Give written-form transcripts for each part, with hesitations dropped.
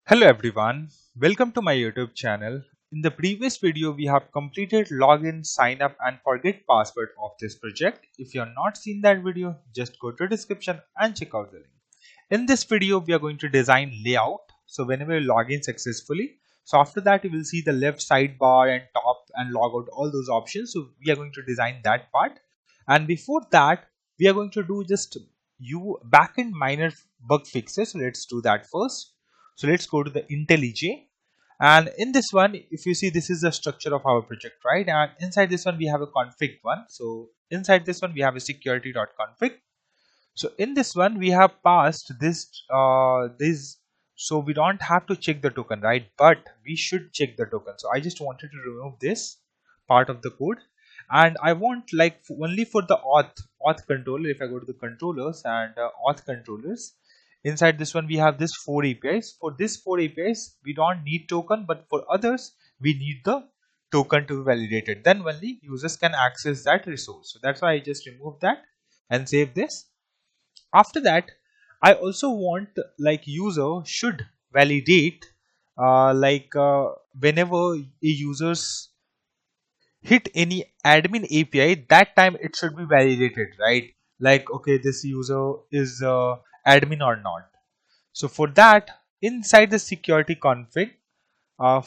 Hello everyone, welcome to my YouTube channel. In the previous video, we have completed login, sign up and forget password of this project. If you have not seen that video, just go to description and check out the link. In this video, we are going to design layout. So whenever you log in successfully, so after that you will see the left sidebar and top and log out, all those options. So we are going to design that part. And before that, we are going to do just backend minor bug fixes. So let's do that first. So let's go to the IntelliJ, and in this one, if you see, this is the structure of our project, right? And inside this one we have a config one. So inside this one we have a security.config. So in this one we have passed this, so we don't have to check the token, right? But we should check the token. So I just wanted to remove this part of the code, and I want like only for the auth controller. If I go to the controllers and auth controllers, inside this one we have this 4 APIs. For this 4 APIs we don't need token, but for others we need the token to be validated. Then only users can access that resource. So that's why I just removed that and save this. After that, I also want like user should validate whenever a users hit any admin API, that time it should be validated, right? Like, okay, this user is admin or not. So for that, inside the security config,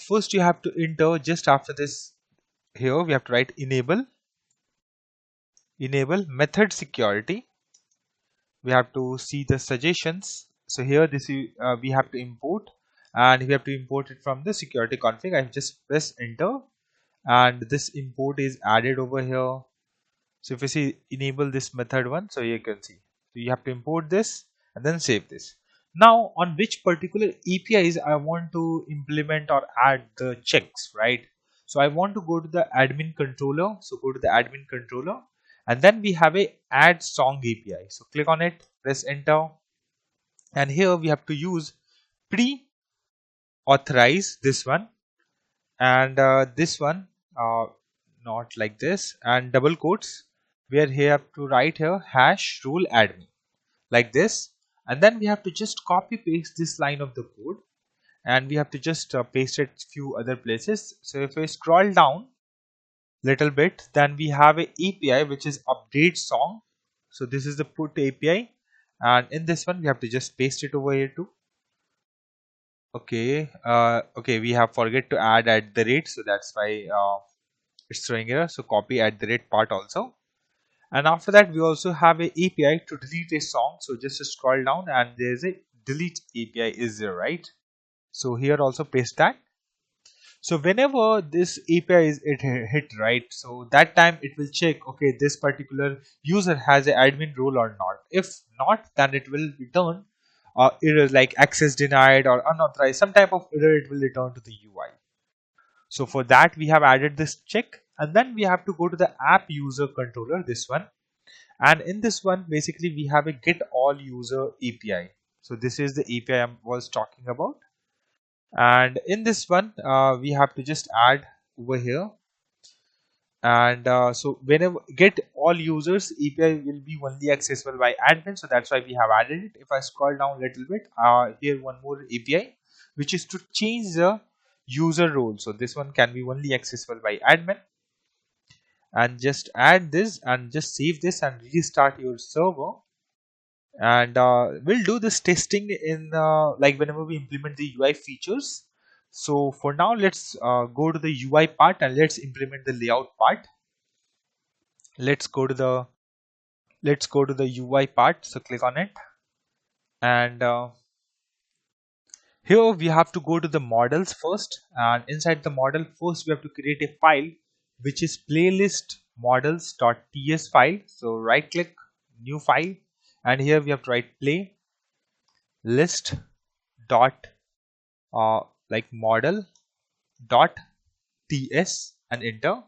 first you have to enter, just after this, here we have to write enable method security. We have to see the suggestions. So here we have to import, and we have to import it from the security config. I just press enter, and this import is added over here. So if you see enable this method one, so you can see, so you have to import this and then save this. Now on which particular APIs I want to implement or add the checks, right? So I want to go to the admin controller. So go to the admin controller, and then we have a add song API. So click on it, press enter, and here we have to use pre-authorize this one, and this one, not like this, and double quotes, where here have to write here hash rule admin like this, and then we have to just copy paste this line of the code, and we have to just paste it few other places. So if we scroll down little bit, then we have a API which is update song. So this is the put API, and in this one we have to just paste it over here too. Okay, we have forget to add at the rate, so that's why it's showing error. So copy at the rate part also, and after that we also have a API to delete a song. So just scroll down and there's a delete API is there, right? So here also paste that. So whenever this API is hit, right, so that time it will check, okay, this particular user has an admin role or not. If not, then it will return error like access denied or unauthorized, some type of error it will return to the UI. So for that we have added this check, and then we have to go to the app user controller, this one, and in this one basically we have a get all user API. So this is the API I was talking about, and in this one we have to just add over here, and so whenever get all users API will be only accessible by admin, so that's why we have added it. If I scroll down a little bit, here one more API which is to change the user role. So this one can be only accessible by admin, and just add this and just save this and restart your server, and we'll do this testing in like whenever we implement the UI features. So for now let's go to the UI part and let's implement the layout part. let's go to the let's go to the UI part. So click on it, and here we have to go to the models first, and inside the model first we have to create a file which is playlist models.ts file. So right click, new file, and here we have to write play list dot like model dot ts and enter,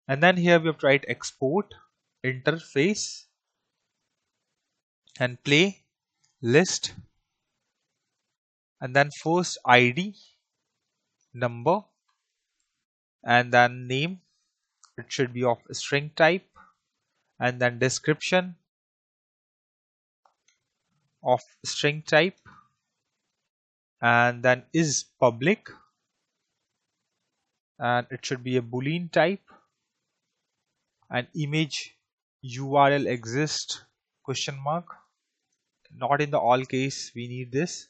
and then here we have to write export interface and play list, and then first id number, and then name, it should be of string type, and then description of string type, and then is public, and it should be a boolean type, and image URL exists question mark, not in the all case, we need this,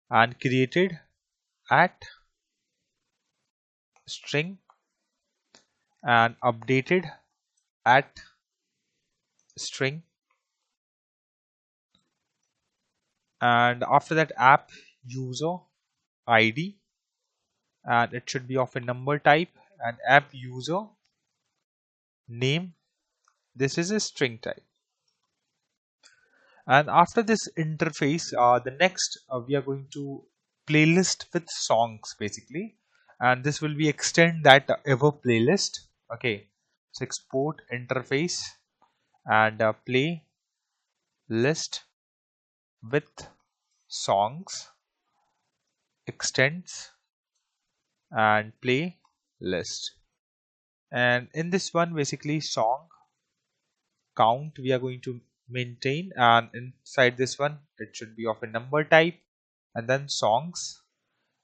and created at string, and updated at string, and after that app user ID, and it should be of a number type, and app user name, this is a string type. And after this interface, the next we are going to playlist with songs basically, and this will be extend that ever playlist. Okay, so export interface and play list with songs extends and play list, and in this one basically song count we are going to maintain, and inside this one it should be of a number type, and then songs,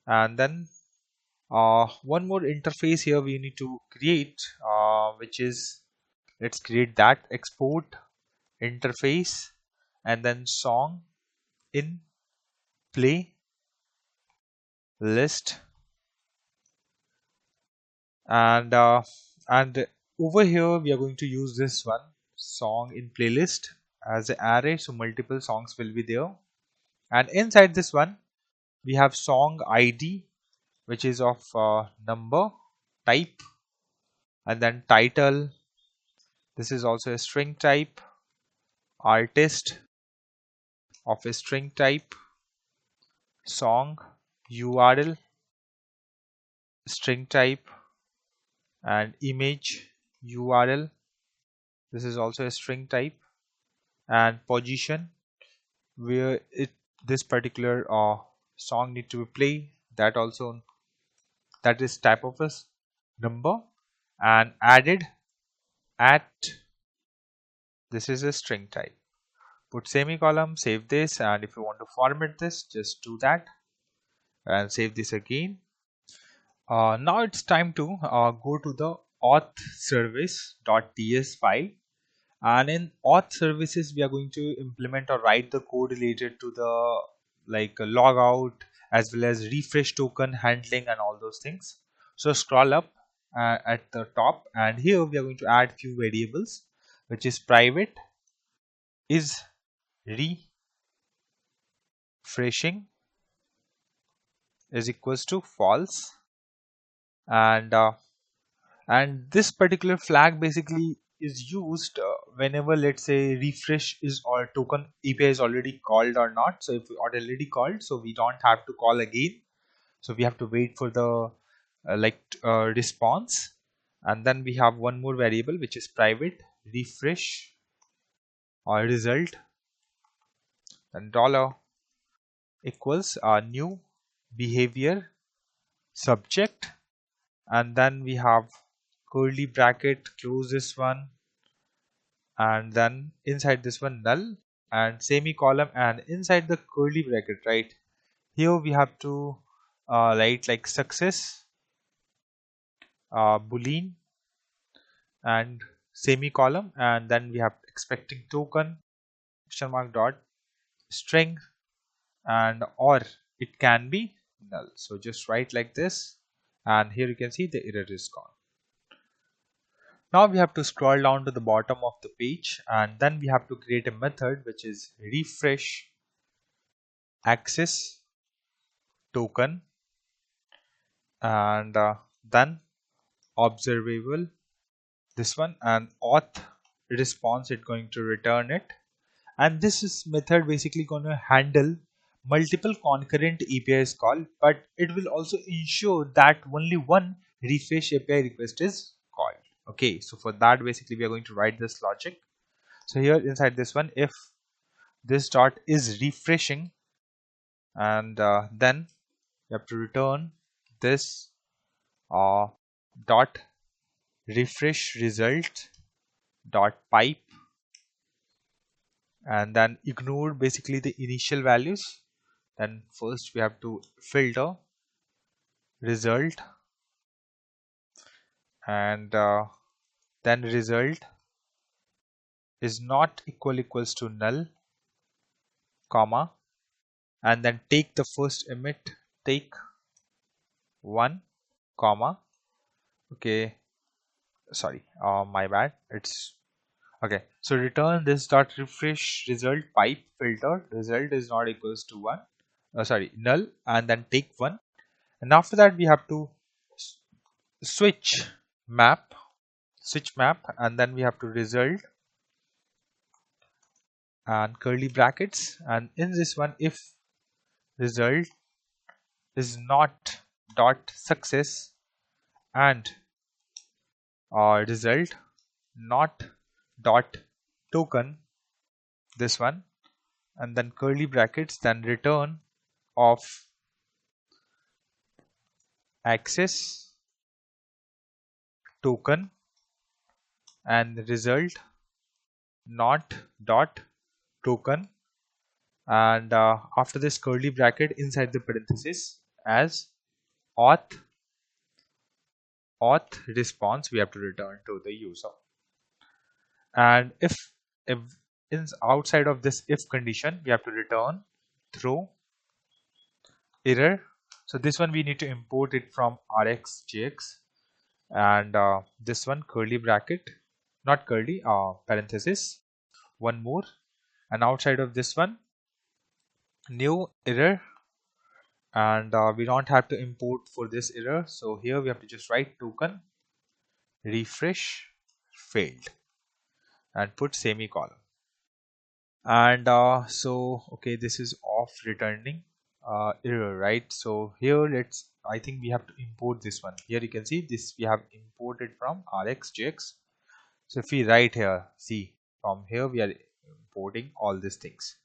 and then one more interface here we need to create, which is, let's create that export interface and then song in play list, and over here we are going to use this one song in playlist as an array, so multiple songs will be there, and inside this one we have song ID, which is of number type, and then title, this is also a string type, artist of a string type, song URL string type, and image URL, this is also a string type, and position where this particular song need to be played, that also, that is type of a number, and added at, this is a string type. Put semicolon, save this, and if you want to format this, just do that and save this again. Now it's time to go to the auth service.ts file, and in auth services we are going to implement or write the code related to the like logout as well as refresh token handling and all those things. So scroll up at the top, and here we are going to add few variables, which is private is refreshing is equals to false, and this particular flag basically is used whenever, let's say, refresh is or token API is already called or not. So if we are already called, so we don't have to call again, so we have to wait for the response, and then we have one more variable which is private refresh or result, and dollar equals new behavior subject, and then we have curly bracket, close this one, and then inside this one null and semicolon, and inside the curly bracket, right here we have to write like success boolean and semicolon, and then we have expecting token question mark dot string, and or it can be null, so just write like this, and here you can see the error is gone. Now we have to scroll down to the bottom of the page, and then we have to create a method which is refresh access token, and then observable this one, and auth response it going to return it, and this is method basically going to handle multiple concurrent APIs call, but it will also ensure that only one refresh API request is called. Okay, so for that basically we are going to write this logic. So here inside this one, if this dot is refreshing, and then you have to return this dot refresh result dot pipe, and then ignore basically the initial values, Then first we have to filter result, and then result is not equals to null, comma, and then take the first emit, take 1, comma, okay, sorry, my bad, it's okay. So return this dot refresh result pipe filter result is not equals to 1, sorry, null, and then take 1, and after that we have to switch map, and then we have to result and curly brackets, and in this one, if result is not dot success and result not dot token, this one, and then curly brackets, then return of access token and result not dot token, and after this curly bracket inside the parenthesis as auth response we have to return to the user. And if in outside of this if condition we have to return throw error. So this one we need to import it from rxjx, and this one curly bracket, not curly, parenthesis, one more, and outside of this one new error, and we don't have to import for this error, so here we have to just write token refresh failed and put semicolon. And so okay, this is off returning error, right? So here I think we have to import this one. Here you can see this we have imported from rxjx. So if we write here, see, from here we are importing all these things,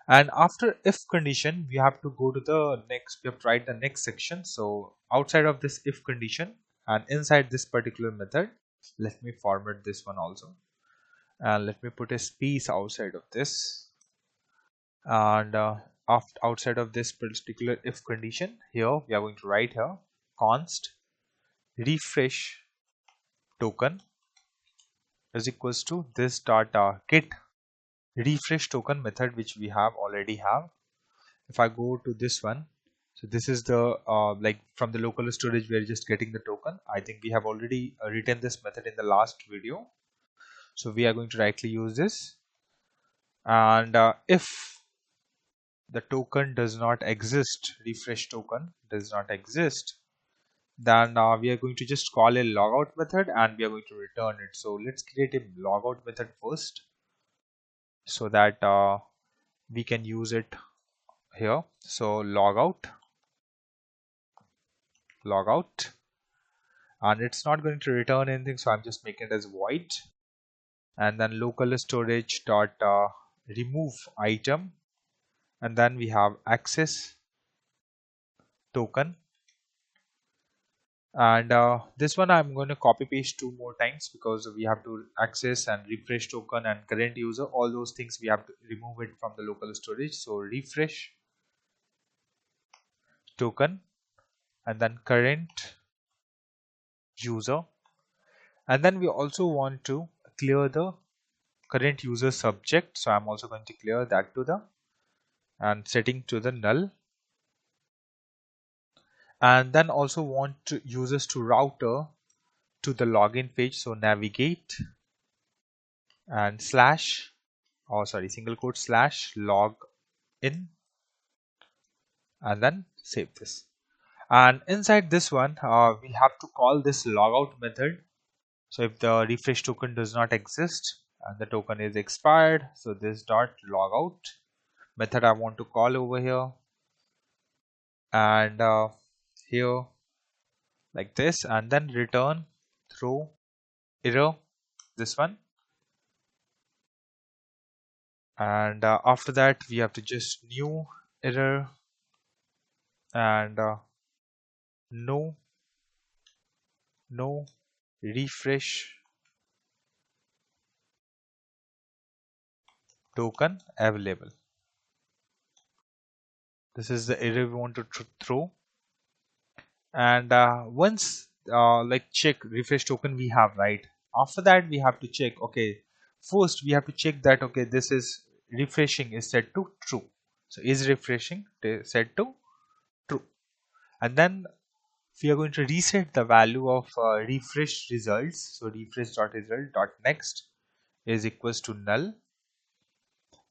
and after if condition we have to go to the next, we have to write the next section. So outside of this if condition and inside this particular method, let me format this one also, and let me put a space outside of this, and outside of this particular if condition, here we are going to write here const refresh token is equals to this dot get refresh token method, which we have already have. If I go to this one, so this is the like from the local storage we are just getting the token. I think we have already written this method in the last video, so we are going to directly use this, and if the token does not exist, refresh token does not exist, then we are going to just call a logout method and we are going to return it. So let's create a logout method first so that we can use it here. So logout, and it's not going to return anything, so I'm just making it as void, and then local storage dot remove item, and then we have access token, and this one I'm going to copy paste 2 more times because we have to access and refresh token and current user, all those things we have to remove it from the local storage. So refresh token and then current user, and then we also want to clear the current user subject, so I'm also going to clear that to the and setting to the null, and then also want users to router to the login page, so navigate and slash, oh sorry, single quote slash log in, and then save this. And inside this one we have to call this logout method. So if the refresh token does not exist and the token is expired, so this dot logout method I want to call over here, and here like this, and then return throw error, this one, and after that we have to just new error and no refresh token available, This is the error we want to throw. And once like check refresh token we have, right? After that we have to check, okay, first we have to check that, okay, this is refreshing is set to true. So is refreshing set to true. And then we are going to reset the value of refresh results. So refresh.result.next is equals to null.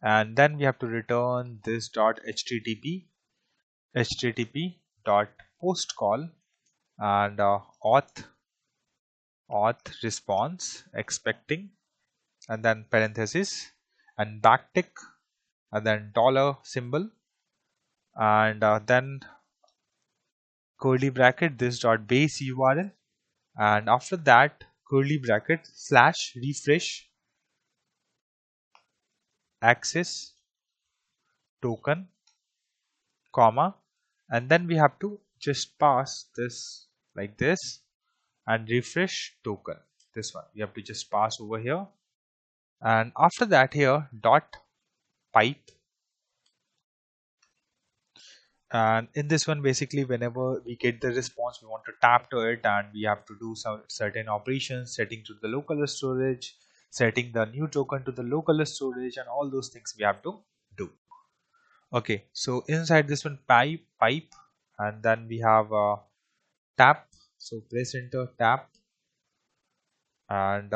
And then we have to return this dot http dot post call and auth response expecting, and then parenthesis and backtick and then dollar symbol, and then curly bracket this dot base URL, and after that curly bracket slash refresh access token comma, and then we have to just pass this like this, and refresh token, this one we have to just pass over here. And after that here dot pipe, and in this one basically whenever we get the response we want to tap to it, and we have to do some certain operations, setting to the local storage, setting the new token to the local storage, and all those things we have to do. Okay, so inside this one pipe, and then we have tap, so press enter tap, and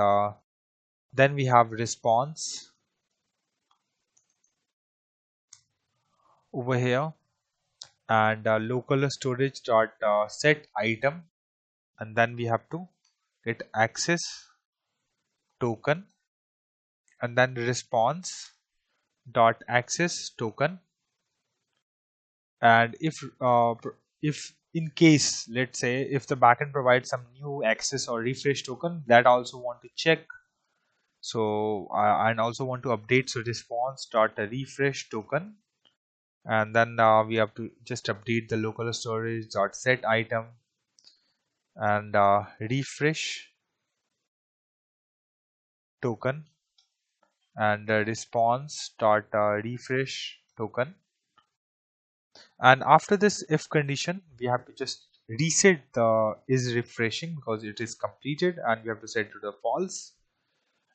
then we have response over here, and local storage dot set item, and then we have to get access token, and then response dot access token. And if in case, let's say if the backend provides some new access or refresh token, that also want to check. So and also want to update, so response dot refresh token, and then we have to just update the local storage dot set item, and refresh token, and response dot refresh token. And after this if condition we have to just reset the is refreshing because it is completed, and we have to set to the false,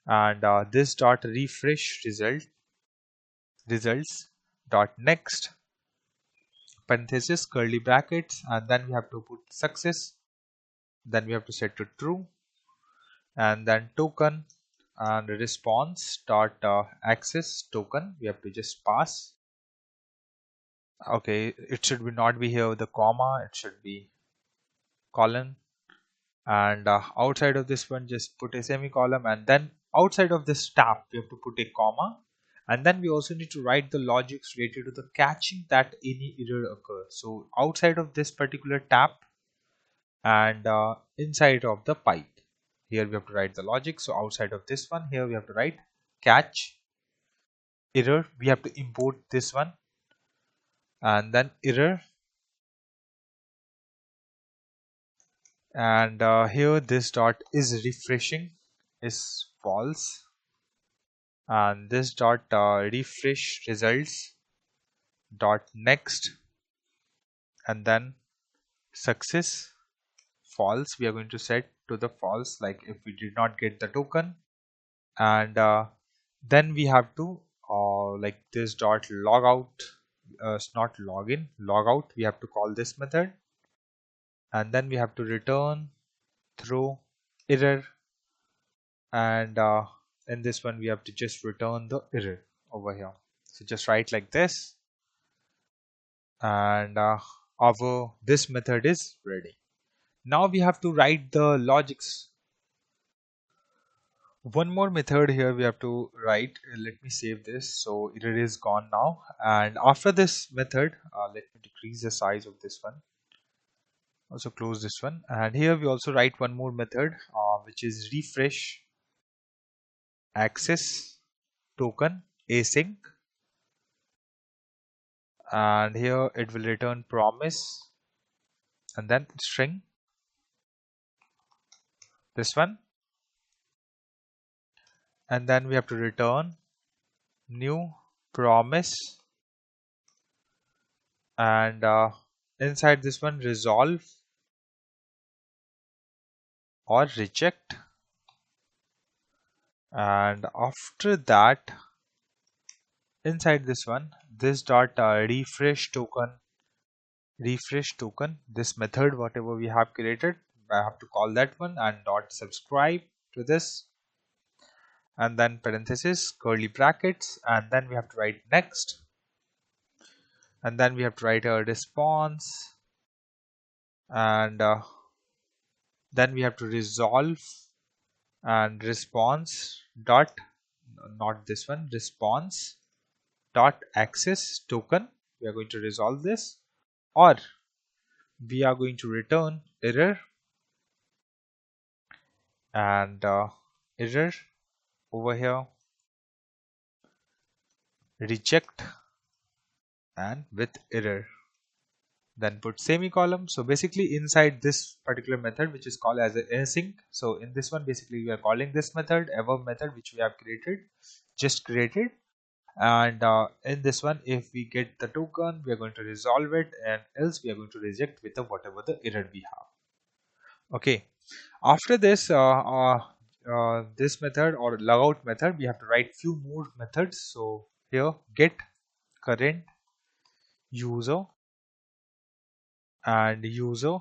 and this dot refresh results dot next parenthesis curly brackets, and then we have to put success, then we have to set to true, and then token and response dot access token we have to just pass. Okay, it should be not be here with the comma, it should be colon, and outside of this one just put a semicolon, and then outside of this tab we have to put a comma, and then we also need to write the logics related to the catching that any error occurs. So outside of this particular tab and inside of the pipe, here we have to write the logic. So outside of this one here we have to write catch error, we have to import this one, and then error, and here this dot is refreshing is false, and this dot refresh results dot next, and then success false we are going to set to the false, like if we did not get the token. And then we have to like this dot log out, it's not login, log out, we have to call this method, and then we have to return throw error, and in this one we have to just return the error over here. So just write like this, and our this method is ready. Now we have to write the logics. One more method here we have to write. Let me save this. So error is gone now, and after this method let me decrease the size of this one, also close this one, and here we also write one more method which is refresh access token async, and here it will return promise and then string, this one, and then we have to return new promise and inside this one resolve or reject, and after that inside this one this dot refresh token, this method whatever we have created, I have to call that one, and dot subscribe to this, and then parenthesis curly brackets, and then we have to write next, and then we have to write a response, and then we have to resolve and response dot, not this one, response dot access token. We are going to resolve this, or we are going to return error, and error over here, reject and with error, then put semicolon. So basically inside this particular method which is called as a async, so in this one basically we are calling this method above method which we have just created, and in this one if we get the token we are going to resolve it, and else we are going to reject with the whatever the error we have. Okay, after this this method or logout method we have to write few more methods. So here get current user and user,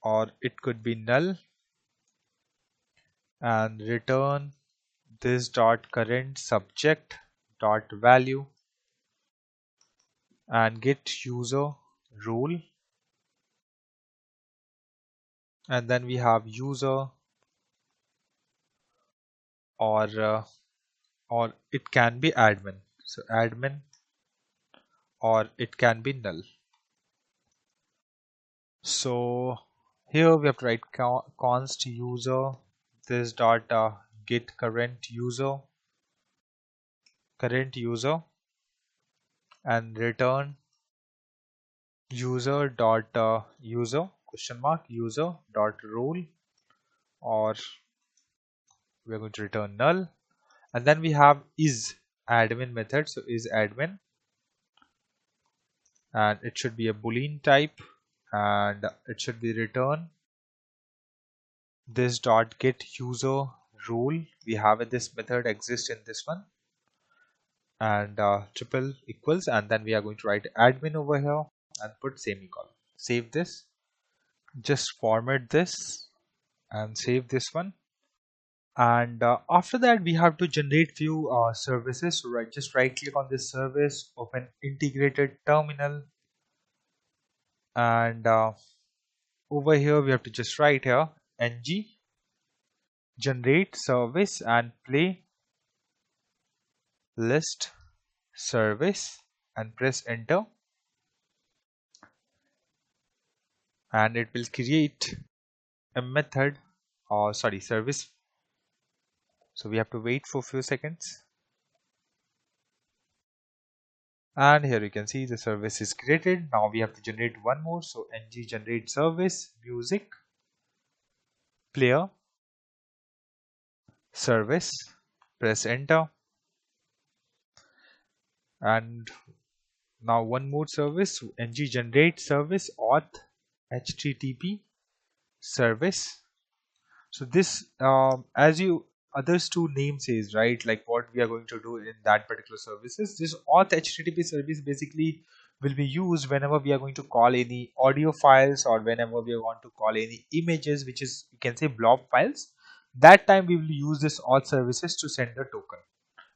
or it could be null, and return this dot current subject dot value, and get user role, and then we have user, or it can be admin, so admin, or it can be null. So here we have to write const user this dot get current user, and return user dot user question mark user dot role, or we are going to return null, and then we have is admin method, so is admin, and it should be a boolean type, and it should be return this dot get user role, we have this method exists in this one, and triple equals, and then we are going to write admin over here and put semicolon. Save this, just format this and save this one, and after that we have to generate few services. So just right click on this service, open integrated terminal, and over here we have to just write here ng generate service and play list service, and press enter, and it will create a method, or sorry, service. So we have to wait for a few seconds, and here you can see the service is created. Now we have to generate one more, so ng generate service music player service, press enter, and now one more service, so ng generate service auth http service. So this as you others two name says, right, like what we are going to do in that particular services, this auth http service basically will be used whenever we are going to call any audio files, or whenever we want to call any images, which is you can say blob files. That time we will use this auth services to send the token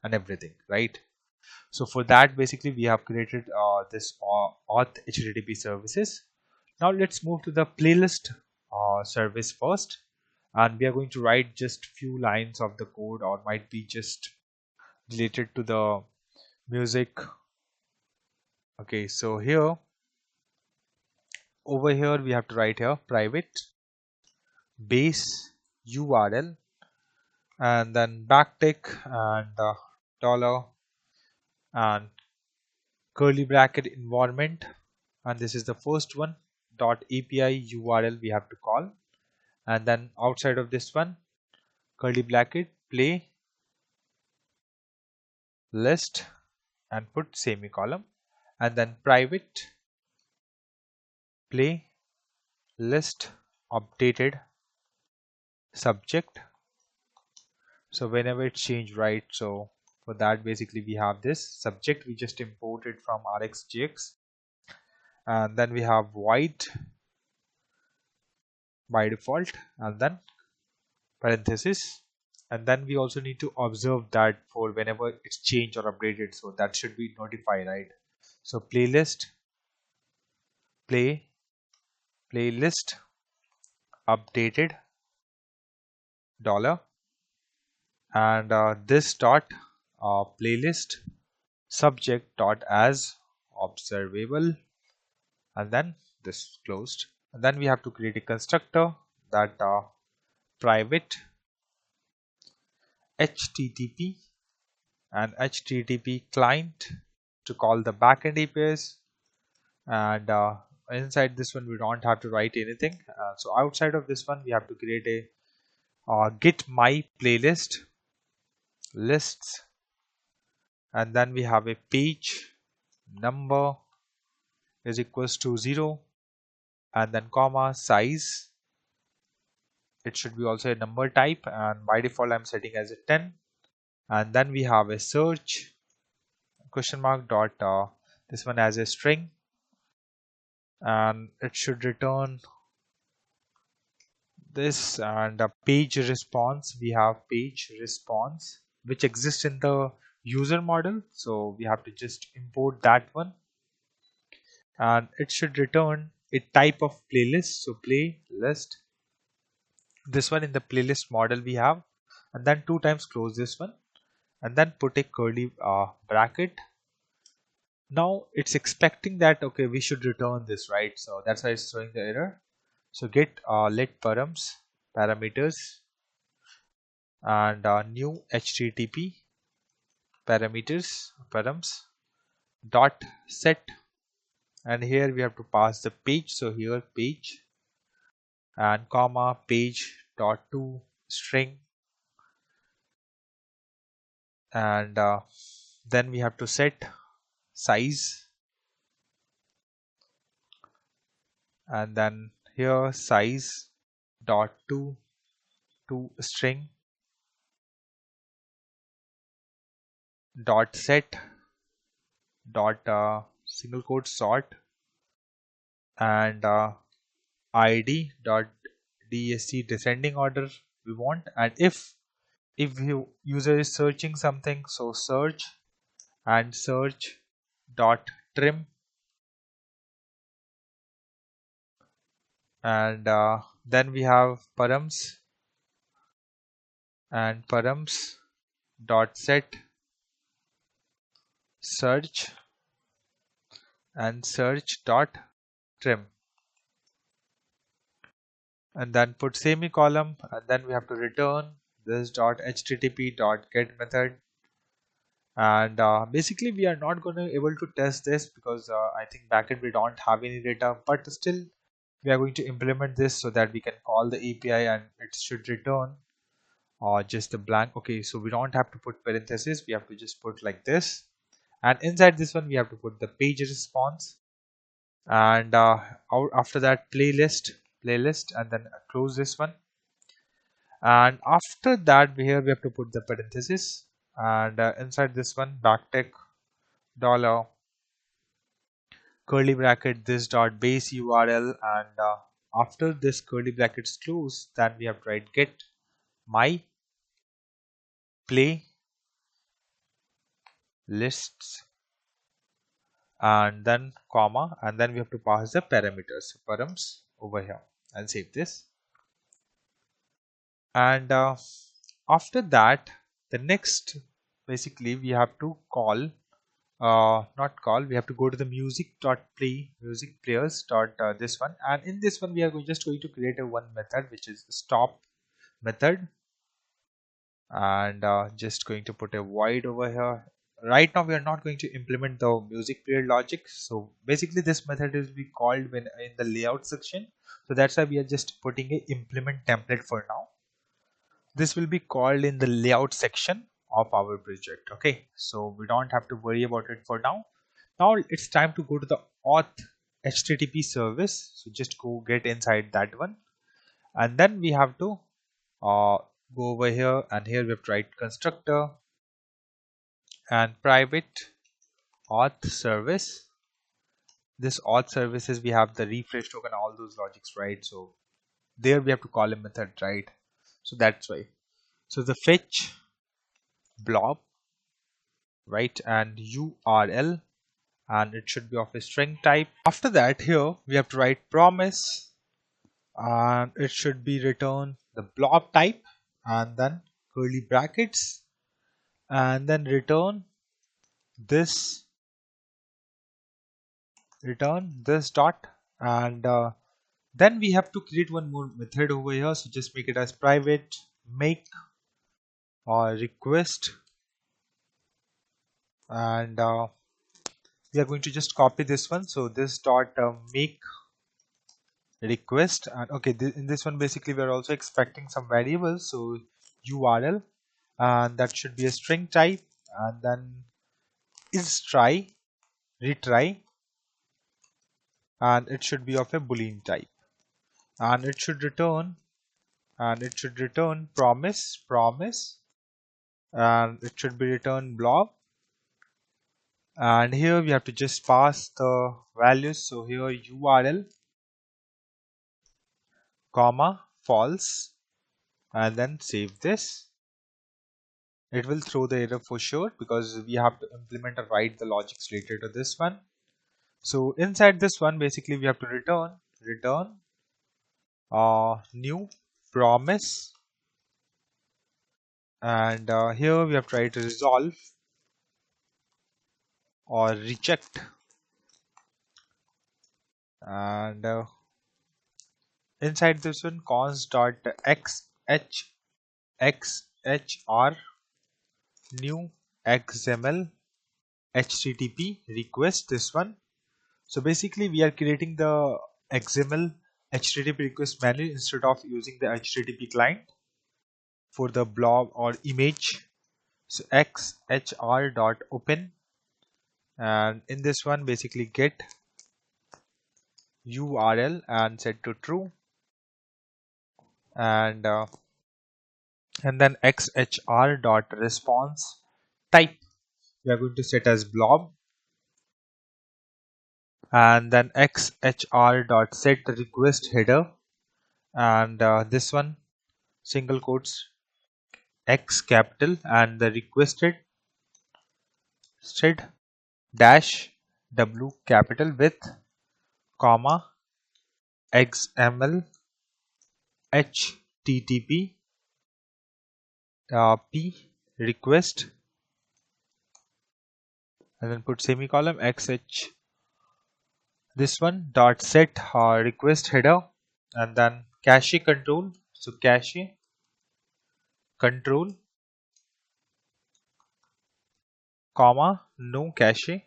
and everything, right? So for that basically we have created this auth http services. Now let's move to the playlist service first, and we are going to write just few lines of the code, or might be just related to the music. Okay, so here over here we have to write here private base URL, and then backtick, and dollar, and curly bracket environment, and this is the first one dot API URL we have to call, and then outside of this one curly bracket play list and put semicolon, and then private play list updated subject. So whenever it's changed, right? So for that, basically we have this subject we just imported from rxjx, and then we have void by default, and then parenthesis, and then we also need to observe that for whenever it's changed or updated, so that should be notified, right? So playlist play playlist updated dollar, and this dot playlist subject dot as observable, and then this closed, and then we have to create a constructor that private http and http client to call the backend APIs, and inside this one we don't have to write anything. So outside of this one we have to create a get my playlist lists, and then we have a page number is equals to 0, and then comma size, it should be also a number type, and by default I'm setting as a 10, and then we have a search question mark dot this one as a string, and it should return this, and a page response, we have page response which exists in the user model, so we have to just import that one, and it should return a type of playlist, so playlist, this one in the playlist model we have, and then 2 times close this one, and then put a curly bracket. Now it's expecting that okay we should return this, right? So that's why it's throwing the error. So get let parameters, and new http parameters params dot set, and here we have to pass the page, so here page, and comma page dot to string, and then we have to set size, and then here size dot to string dot set dot single quote sort, and id dot dsc descending order we want, and if you user is searching something, so search and search dot trim, and then we have params and params dot set search and search dot trim, and then put semicolon, and then we have to return this dot http dot get method, and basically we are not going to able to test this because I think backend we don't have any data, but still we are going to implement this so that we can call the API and it should return just a blank. Okay, so we don't have to put parentheses, we have to just put like this, and inside this one we have to put the page response, and after that playlist, and then close this one, and after that here we have to put the parenthesis, and inside this one backtech dollar curly bracket this dot base URL, and after this curly brackets close, then we have to write get my play lists, and then comma, and then we have to pass the parameters params over here, and save this, and after that the next basically we have to call not call, we have to go to the music dot play music players dot this one, and in this one we are just going to create a one method which is the stop method, and just going to put a void over here. Right now we are not going to implement the music player logic, so basically this method will be called when in the layout section, so that's why we are just putting a implement template for now. This will be called in the layout section of our project. Okay, so we don't have to worry about it for now, Now it's time to go to the auth HTTP service. So just go get inside that one, and then we have to go over here, and here we have to write constructor and private auth service. This auth services, we have the refresh token, all those logics, right? So there we have to call a method, right? So that's why. So the fetch blob, right, and URL, and it should be of a string type. After that, here we have to write promise, and it should be return the blob type, and then curly brackets, and then this return this dot, and then we have to create one more method over here. So just make it as private make or request, and we are going to just copy this one. So this dot make request, and okay, in this one basically we are also expecting some variables. So URL, and that should be a string type, and then is try retry, and it should be of a boolean type, and it should return promise, and it should be return blob, and here we have to just pass the values. So here URL comma false, and then save this. It will throw the error for sure, because we have to implement or write the logics related to this one. So inside this one basically we have to return new promise, and here we have to write resolve or reject, and inside this one const dot xhr new xml http request, this one. So basically we are creating the XML HTTP request manually instead of using the HTTP client for the blob or image. So xhr dot open, and in this one basically get URL and set to true, and then xhr dot response type we are going to set as blob, and then xhr dot set request header, and this one single quotes X capital, and the requested std dash W capital with comma XML HTTP P request, and then put semicolon XH this one dot set request header, and then cache control. So cache control comma no cache,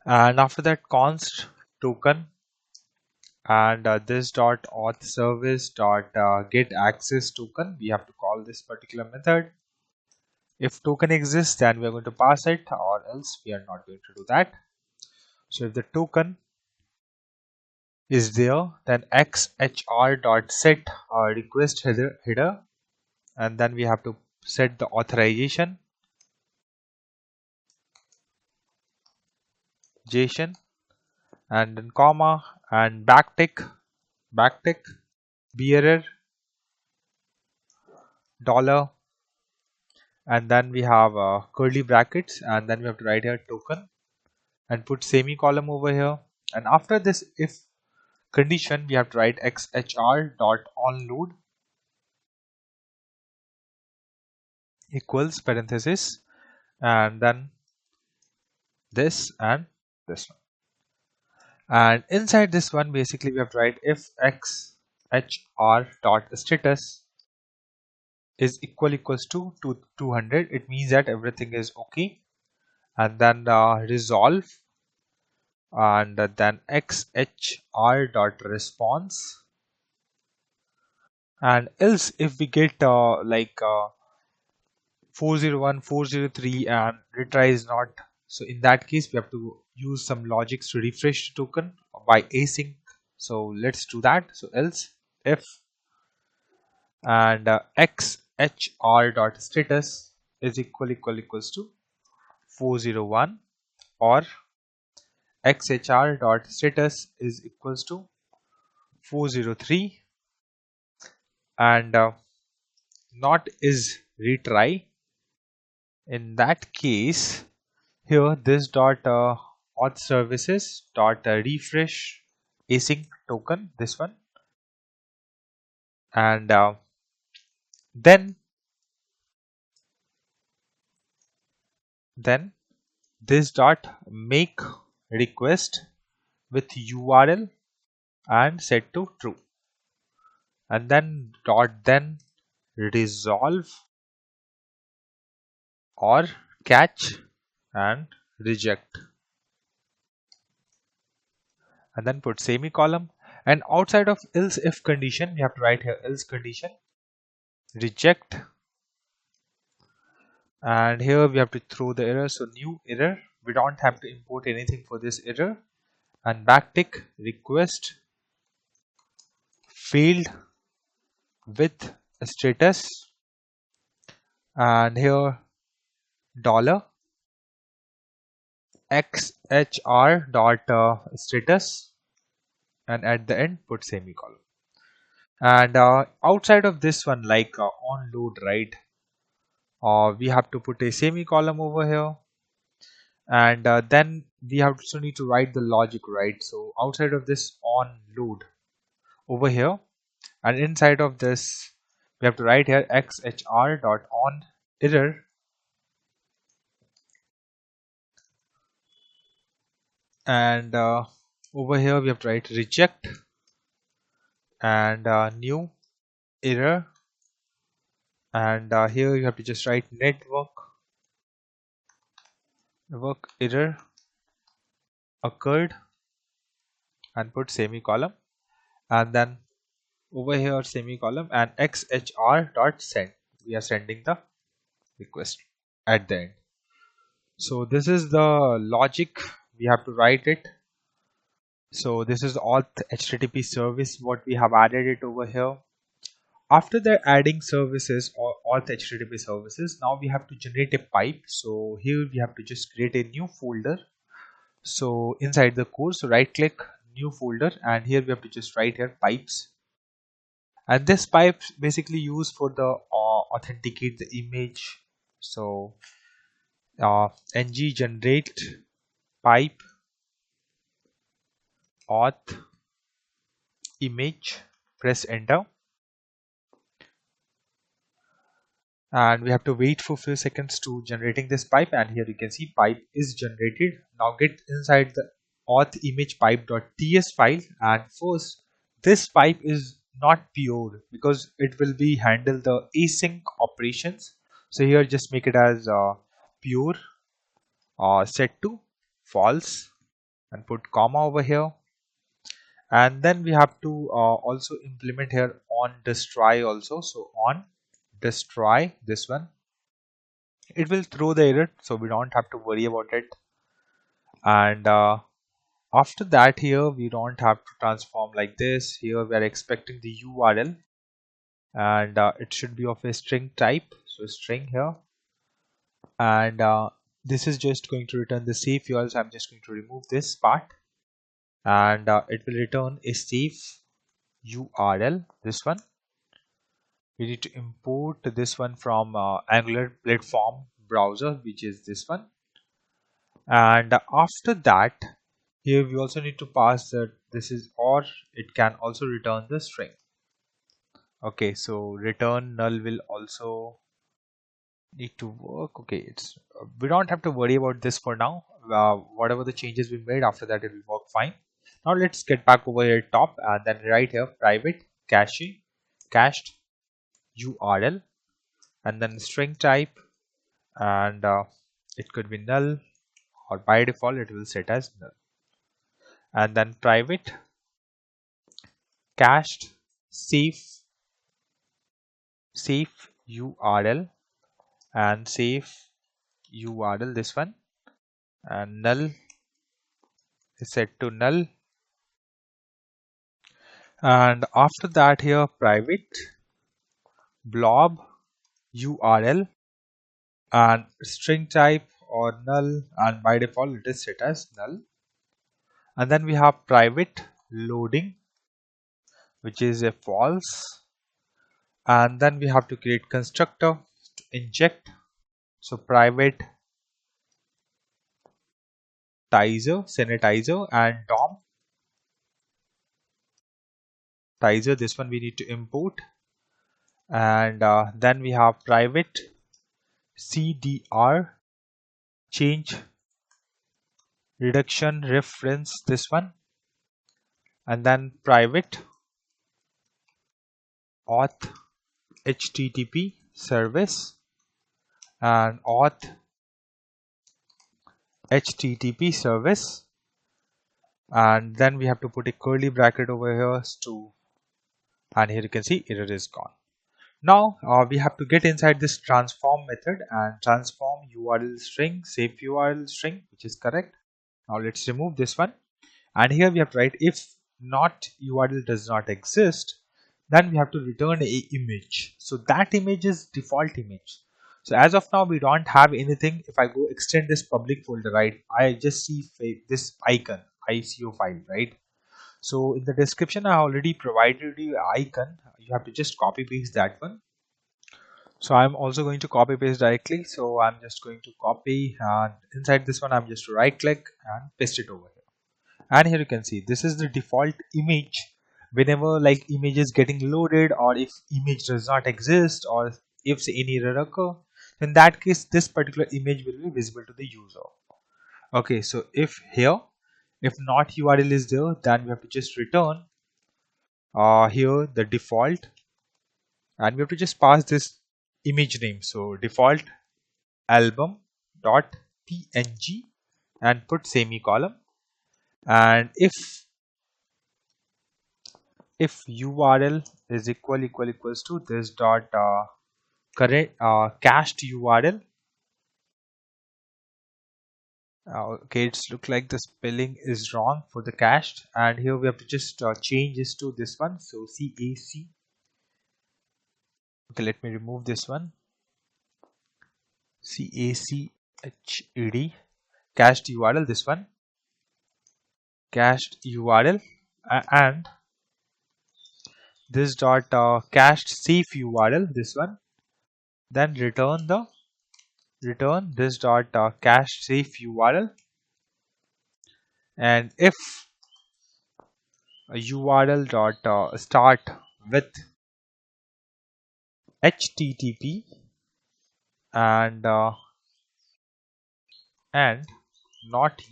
and after that const token, and this dot auth service dot get access token, we have to call this particular method. If token exists, then we are going to pass it, or else we are not going to do that. So if the token is there, then xhr dot set request header, and then we have to set the authorization JSON, and then comma and backtick bearer dollar, and then we have curly brackets, and then we have to write here token and put semicolon over here, and after this if condition we have to write xhr dot onload equals parenthesis, and then this and this one, and inside this one basically we have to write if xhr dot status is equals to 200, it means that everything is okay, and then resolve, and then xhr dot response, and else if we get 401, 403, and retry is not. So in that case, we have to use some logics to refresh the token by async. So let's do that. So else if and xhr dot status is equals to 401 or xhr dot status is equals to 403 and not is retry. In that case, here this dot auth services dot refresh async token, this one, and then this dot make request with URL and set to true, and then dot then resolve or catch and reject, and then put semicolon. And outside of else if condition, we have to write here else condition reject, and here we have to throw the error. So new error, we don't have to import anything for this error, and backtick request failed with status, and here dollar xhr dot status, and at the end put semicolon. And outside of this one, like on load, right, we have to put a semicolon over here, and then we have also need to write the logic, right? So outside of this on load over here, and inside of this we have to write here xhr dot on error, and over here we have to write reject and new error, and here you have to just write network error occurred and put semicolon, and then over here semicolon and xhr dot send, we are sending the request at the end. So this is the logic, we have to write it. So this is auth http service what we have added it over here. After that adding services or auth http services, now we have to generate a pipe. So here we have to just create a new folder. So inside the course, so right click new folder, and here we have to just write here pipes, and this pipe basically used for the authenticate the image. So ng generate pipe auth image, press enter, and we have to wait for few seconds to generating this pipe, and here you can see pipe is generated. Now get inside the auth image pipe.ts file, and first this pipe is not pure because it will be handle the async operations. So here just make it as pure, set to false, and put comma over here, and then we have to also implement here on destroy also. So on destroy this one, it will throw the error, so we don't have to worry about it. And after that, here we don't have to transform like this. Here we are expecting the URL, and it should be of a string type, so string here, and this is just going to return the safe URL. So I'm just going to remove this part, and it will return a safe URL, this one. We need to import this one from Angular platform browser, which is this one. And after that, here we also need to pass that this is, or it can also return the string. Okay, so return null will also need to work. Okay, it's we don't have to worry about this for now. Whatever the changes we made, after that it will work fine. Now let's get back over here top, and then right here private cached URL, and then string type, and it could be null, or by default it will set as null, and then private cached safe URL, and save URL, this one, and null is set to null. And after that, here private blob URL and string type or null, and by default it is set as null. And then we have private loading, which is a false. And then we have to create constructor to inject. So private sanitizer and DOM tizer, this one we need to import. And then we have private CDR change reduction reference, this one, and then private auth HTTP service and auth HTTP service. And then we have to put a curly bracket over here to, and here you can see error is gone. Now we have to get inside this transform method and transform URL string, save URL string, which is correct. Now let's remove this one, and here we have to write if not URL does not exist, then we have to return a image. So that image is default image. So as of now we don't have anything. If I go extend this public folder, right, I just see this icon ICO file, right? So in the description I already provided you an icon. You have to just copy paste that one. So I'm also going to copy paste directly. So I'm just going to copy, and inside this one I'm just right click and paste it over here. And here you can see this is the default image. Whenever like image is getting loaded, or if image does not exist, or if any error occur, in that case this particular image will be visible to the user. Okay, so if not URL is there, then we have to just return here the default, and we have to just pass this image name. So default album dot png and put semicolon. And if URL is equals to this dot current cached URL. Okay, it's look like the spelling is wrong for the cached, and here we have to just change this to this one. So CAC. Okay, let me remove this one. CACHED cached URL, this one, cached URL, and this dot cached safe URL, this one. Then return this dot cached safe URL. And if a URL dot start with HTTP and not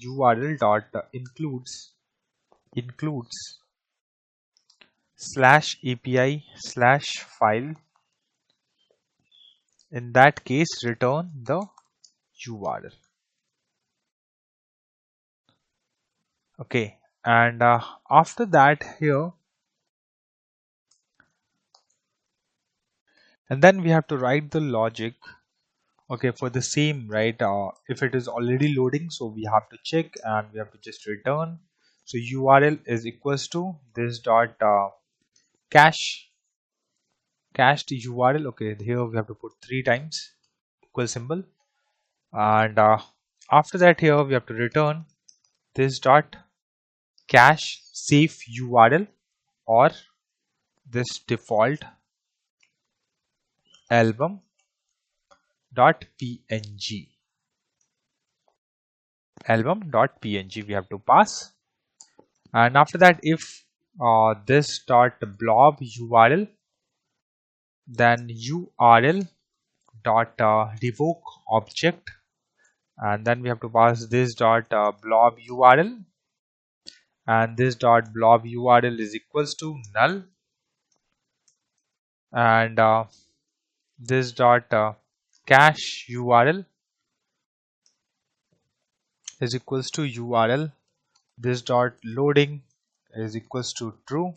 URL dot includes slash API slash file, in that case return the URL. Okay, and after that here, and then we have to write the logic. Okay, for the same, right, if it is already loading, so we have to check and we have to just return. So URL is equals to this dot cached URL. Okay, here we have to put 3 times equal symbol, and after that here we have to return this dot cache safe URL, or this default album dot png we have to pass. And after that, if this dot blob URL, then URL dot revoke object, and then we have to pass this dot blob URL, and this dot blob URL is equals to null, and this dot cache URL is equals to URL, this dot loading is equals to true.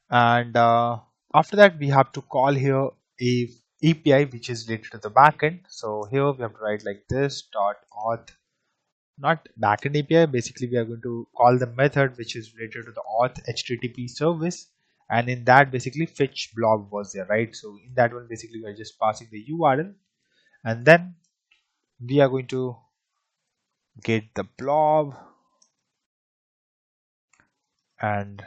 And after that we have to call here a API which is related to the backend. So here we have to write like this dot auth, not backend API. Basically, we are going to call the method which is related to the auth HTTP service, and in that basically fetch blob was there, right? So in that one basically we are just passing the URL, and then we are going to get the blob and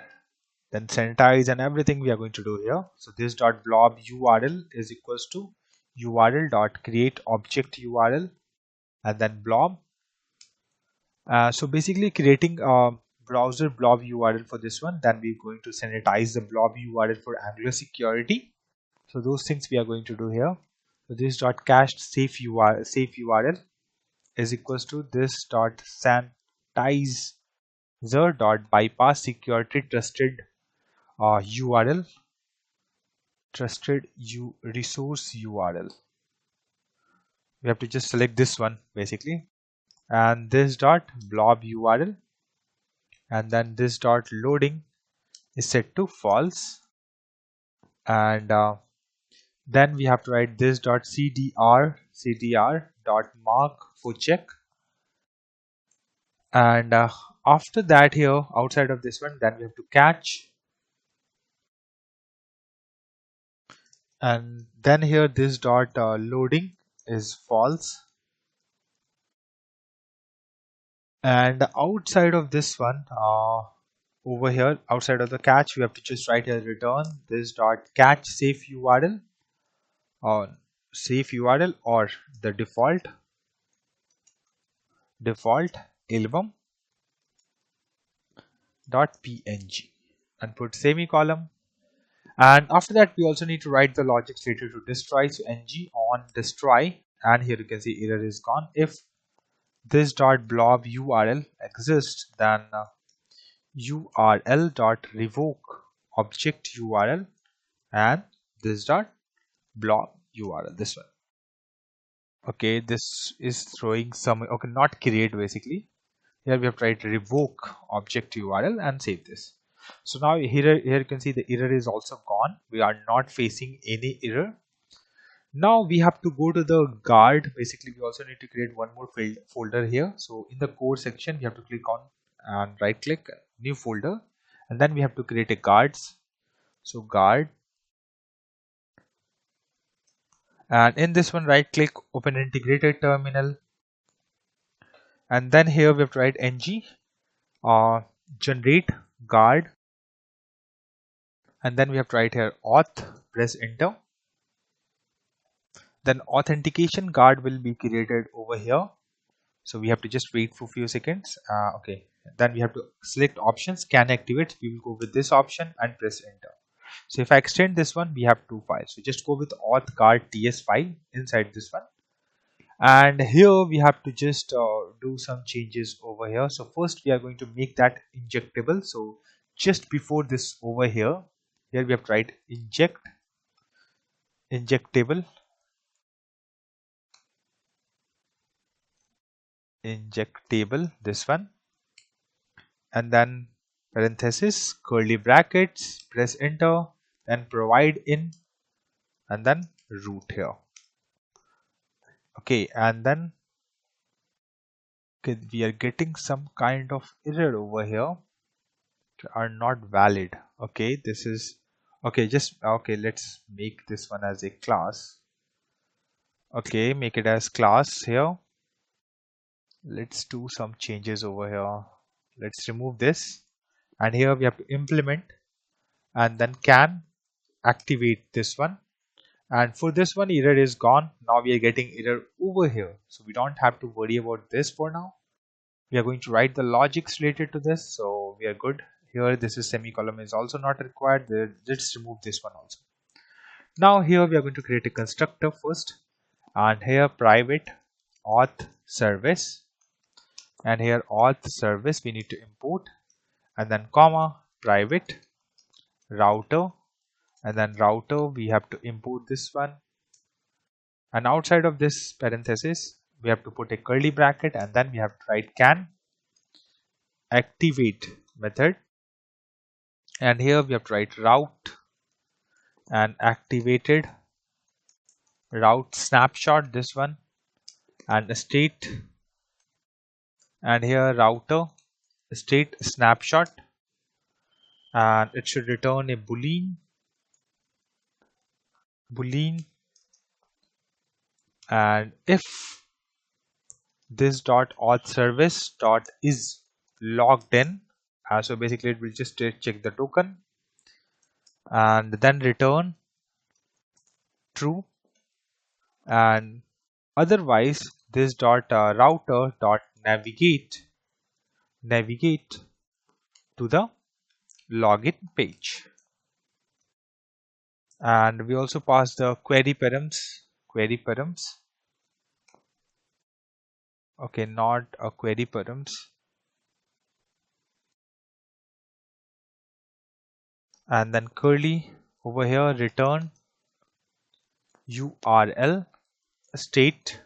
then sanitize and everything we are going to do here. So this dot blob URL is equals to URL dot create object URL and then blob. So basically creating a browser blob URL for this one, then we're going to sanitize the blob URL for Angular security. So those things we are going to do here. So this dot cached safe URL is equals to this dot sanitizer dot bypass security trusted URL resource URL. We have to just select this one basically, and this dot blob URL, and then this dot loading is set to false, and then we have to write this dot cdr dot mark for check, and after that here outside of this one then we have to catch, and then here this dot loading is false, and outside of this one over here outside of the catch we have to just write a return this dot catch safe URL or or the default album dot png and put semicolon, and after that we also need to write the logic related to destroy. So ng on destroy, and here you can see error is gone. If this dot blob URL exists, then URL dot revoke object URL and this dot blob URL, this one. Okay, this is throwing some, okay, not create basically. Here we have tried to revoke object URL and save this. So now here you can see the error is also gone. We are not facing any error. Now we have to go to the guard. Basically, we also need to create one more folder here. So in the core section, we have to click on and right click new folder, and then we have to create a guards. So guard, and in this one right click open integrated terminal, and then here we have to write ng generate guard, and then we have to write here auth, press enter. Then authentication guard will be created over here, so we have to just wait for a few seconds. Okay, then we have to select options, can activate, we will go with this option and press enter. So if I extend this one, we have two files, so just go with auth guard ts file inside this one, and here we have to just do some changes over here. So first we are going to make that injectable. So just before this over here we have to write injectable this one, and then parenthesis curly brackets, press enter, then provide in, and then root here. Okay, and then okay, we are getting some kind of error over here, are not valid. Okay, this is okay, just okay, let's make this one as a class. Okay, make it as class here. Let's do some changes over here. Let's remove this, and here we have to implement, and then can activate this one, and for this one error is gone. Now we are getting error over here, so we don't have to worry about this for now. We are going to write the logics related to this, so we are good here. This is semicolon is also not required. Let's remove this one also. Now here we are going to create a constructor first, and here private auth service, and here auth service we need to import, and then comma private router, and then router we have to import this one, and outside of this parenthesis we have to put a curly bracket, and then we have to write can activate method, and here we have to write route and activated route snapshot, this one, and a state, and here router state snapshot, and it should return a boolean, and if this dot auth service dot is logged in, so basically it will just check the token and then return true, and otherwise this dot router dot navigate to the login page. And we also pass the query params, okay, not a query params, and then curly over here return url state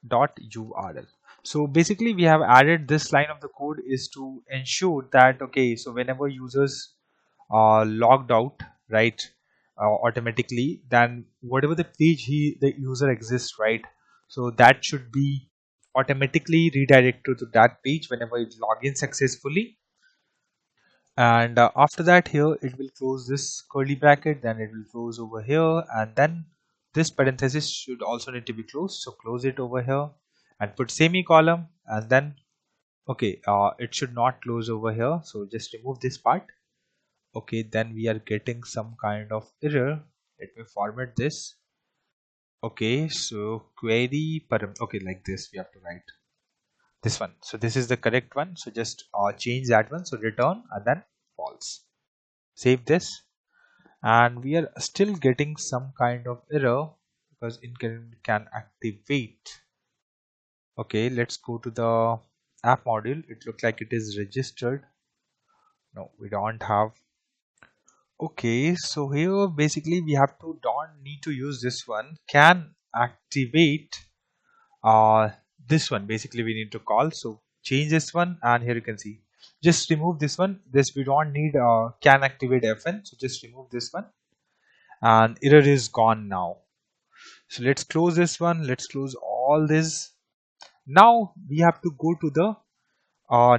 dot url. So basically we have added this line of the code is to ensure that, okay, so whenever users are logged out, right, automatically, then whatever the page the user exists, right, so that should be automatically redirected to that page whenever it log in successfully. And after that, here it will close this curly bracket, then it will close over here, and then this parenthesis should also need to be closed, so close it over here and put semicolon, and then okay, it should not close over here, so just remove this part. Okay, then we are getting some kind of error. Let me format this. Okay, so query param, okay, like this we have to write this one, so this is the correct one, so just change that one, so return and then false. Save this, and we are still getting some kind of error because incorrect can activate. Okay, let's go to the app module. It looks like it is registered. No, we don't have. Okay, so here basically we have to don't need to use this one, can activate uh this one, basically we need to call, so change this one, and here you can see just remove this one, this we don't need can activate fn, so just remove this one, and error is gone now. So let's close this one, let's close all this. Now we have to go to the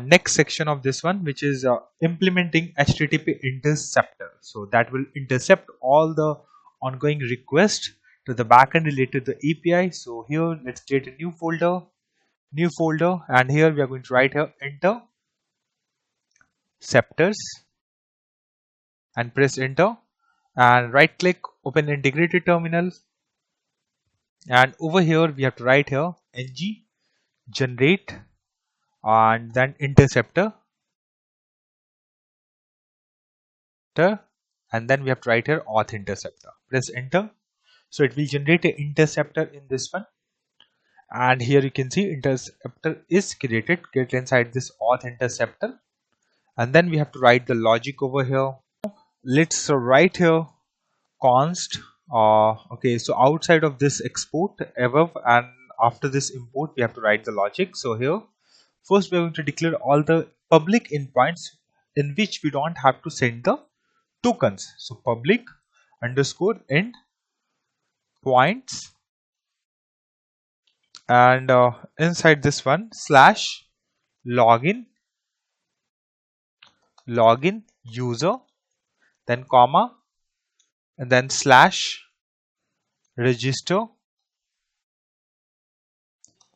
next section of this one, which is implementing http interceptor, so that will intercept all the ongoing requests to the backend related to the API. So here let's create a new folder, and here we are going to write here interceptors and press enter, and right click, open integrated terminal, and over here we have to write here ng generate and then interceptor, and then we have to write here auth interceptor, press enter. So it will generate an interceptor in this one, and here you can see interceptor is created, get inside this auth interceptor, and then we have to write the logic over here. Let's write here const okay, so outside of this export above and after this import we have to write the logic. So here first we are going to declare all the public endpoints in which we don't have to send the tokens, so public underscore end points, and inside this one slash login user, then comma, and then slash register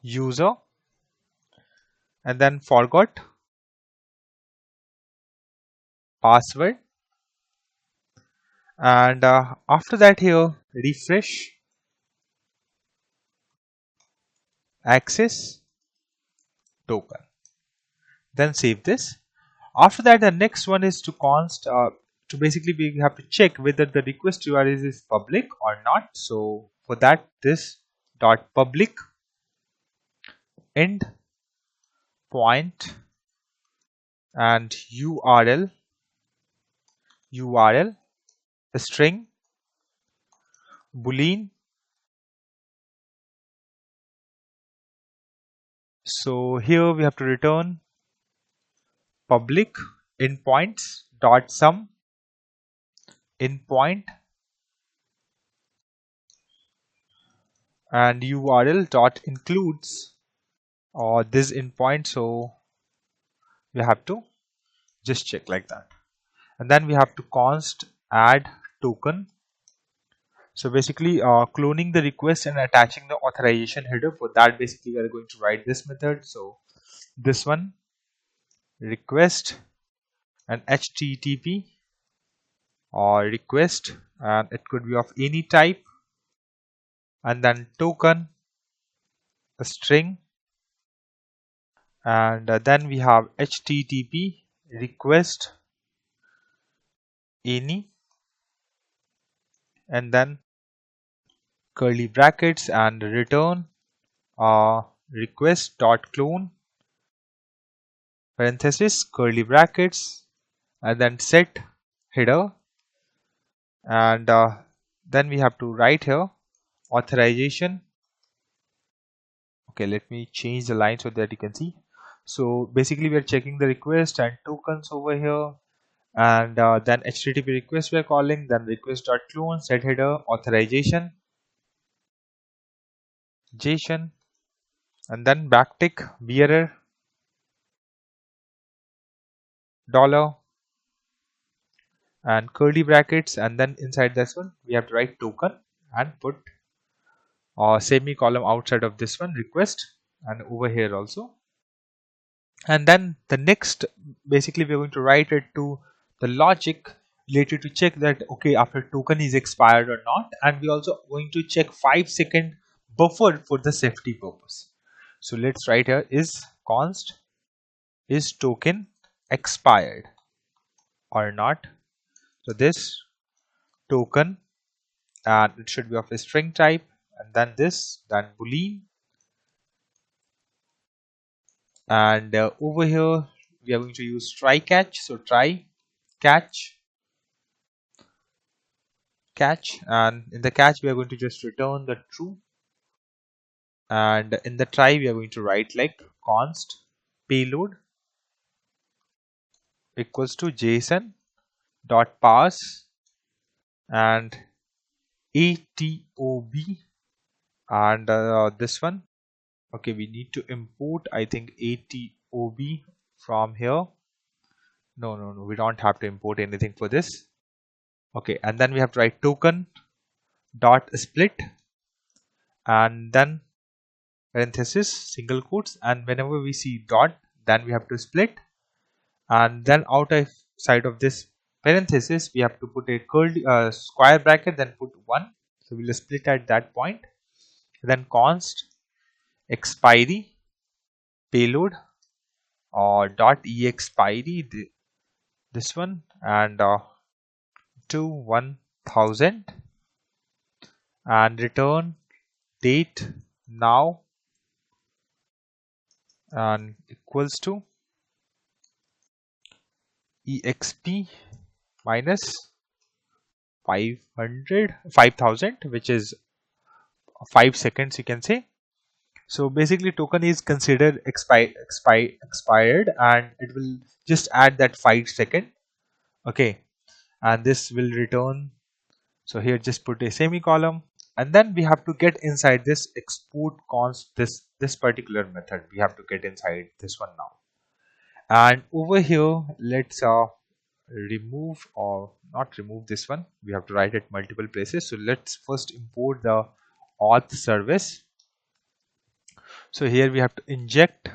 user, and then forgot password, and after that here refresh access token, then save this. After that the next one is to const to basically we have to check whether the request URL is public or not. So for that this dot public end point and url string boolean. So here we have to return public endpoints dot sum endpoint and URL dot includes this endpoint, so we have to just check like that. And then we have to const add token. So basically cloning the request and attaching the authorization header. For that, basically we are going to write this method. So this one, request and HTTP or request, and it could be of any type, and then token, a string, and then we have HTTP request any, and then curly brackets and return request dot clone parenthesis curly brackets, and then set header, and then we have to write here authorization. Okay, let me change the line so that you can see. So basically we are checking the request and tokens over here, and then HTTP request we are calling, then request dot clone set header authorization JSON, and then backtick bearer dollar and curly brackets, and then inside this one we have to write token and put semicolon outside of this one request, and over here also. And then the next, basically we're going to write it to the logic related to check that okay, after token is expired or not, and we also going to check 5-second buffer for the safety purpose. So let's write here is const is token expired or not. So this token, and it should be of a string type, and then this, then boolean, and over here we are going to use try catch. So try catch, and in the catch we are going to just return the true, and in the try we are going to write like const payload equals to JSON dot parse and atob, and this one, okay, we need to import I think atob from here. No, we don't have to import anything for this. Okay, and then we have to write token dot split, and then parenthesis single quotes, and whenever we see dot, then we have to split, and then outside of this parenthesis we have to put a curly square bracket, then put 1. So we'll split at that point. Then const expiry payload or dot expiry, this one, and to 1000, and return date now and equals to exp minus 5000, which is 5 seconds you can say. So basically token is considered expired, and it will just add that 5 second. Okay, and this will return. So here just put a semicolon, and then we have to get inside this export const, this particular method we have to get inside this one now. And over here let's remove, or not remove this one, we have to write it multiple places. So let's first import the auth service. So here we have to inject,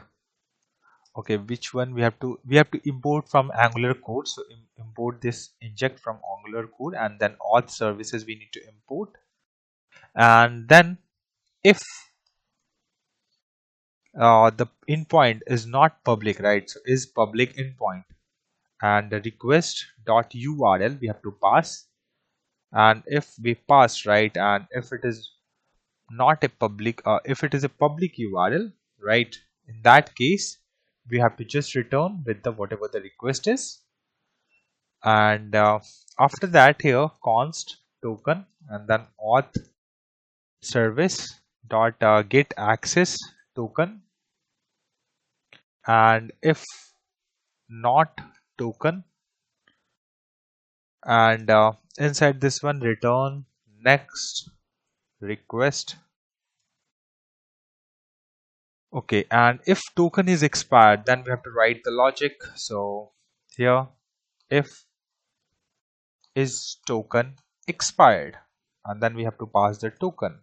okay, which one we have to import from Angular code. So import this inject from Angular code, and then auth services we need to import. And then if the endpoint is not public, right, so is public endpoint, and the request dot URL we have to pass, and if we pass, right, and if it is not a public, if it is a public URL, right, in that case we have to just return with the whatever the request is. And after that here const token, and then auth service dot get access token, and if not token, and inside this one return next request Okay, and if token is expired, then we have to write the logic. So here, if is token expired, and then we have to pass the token,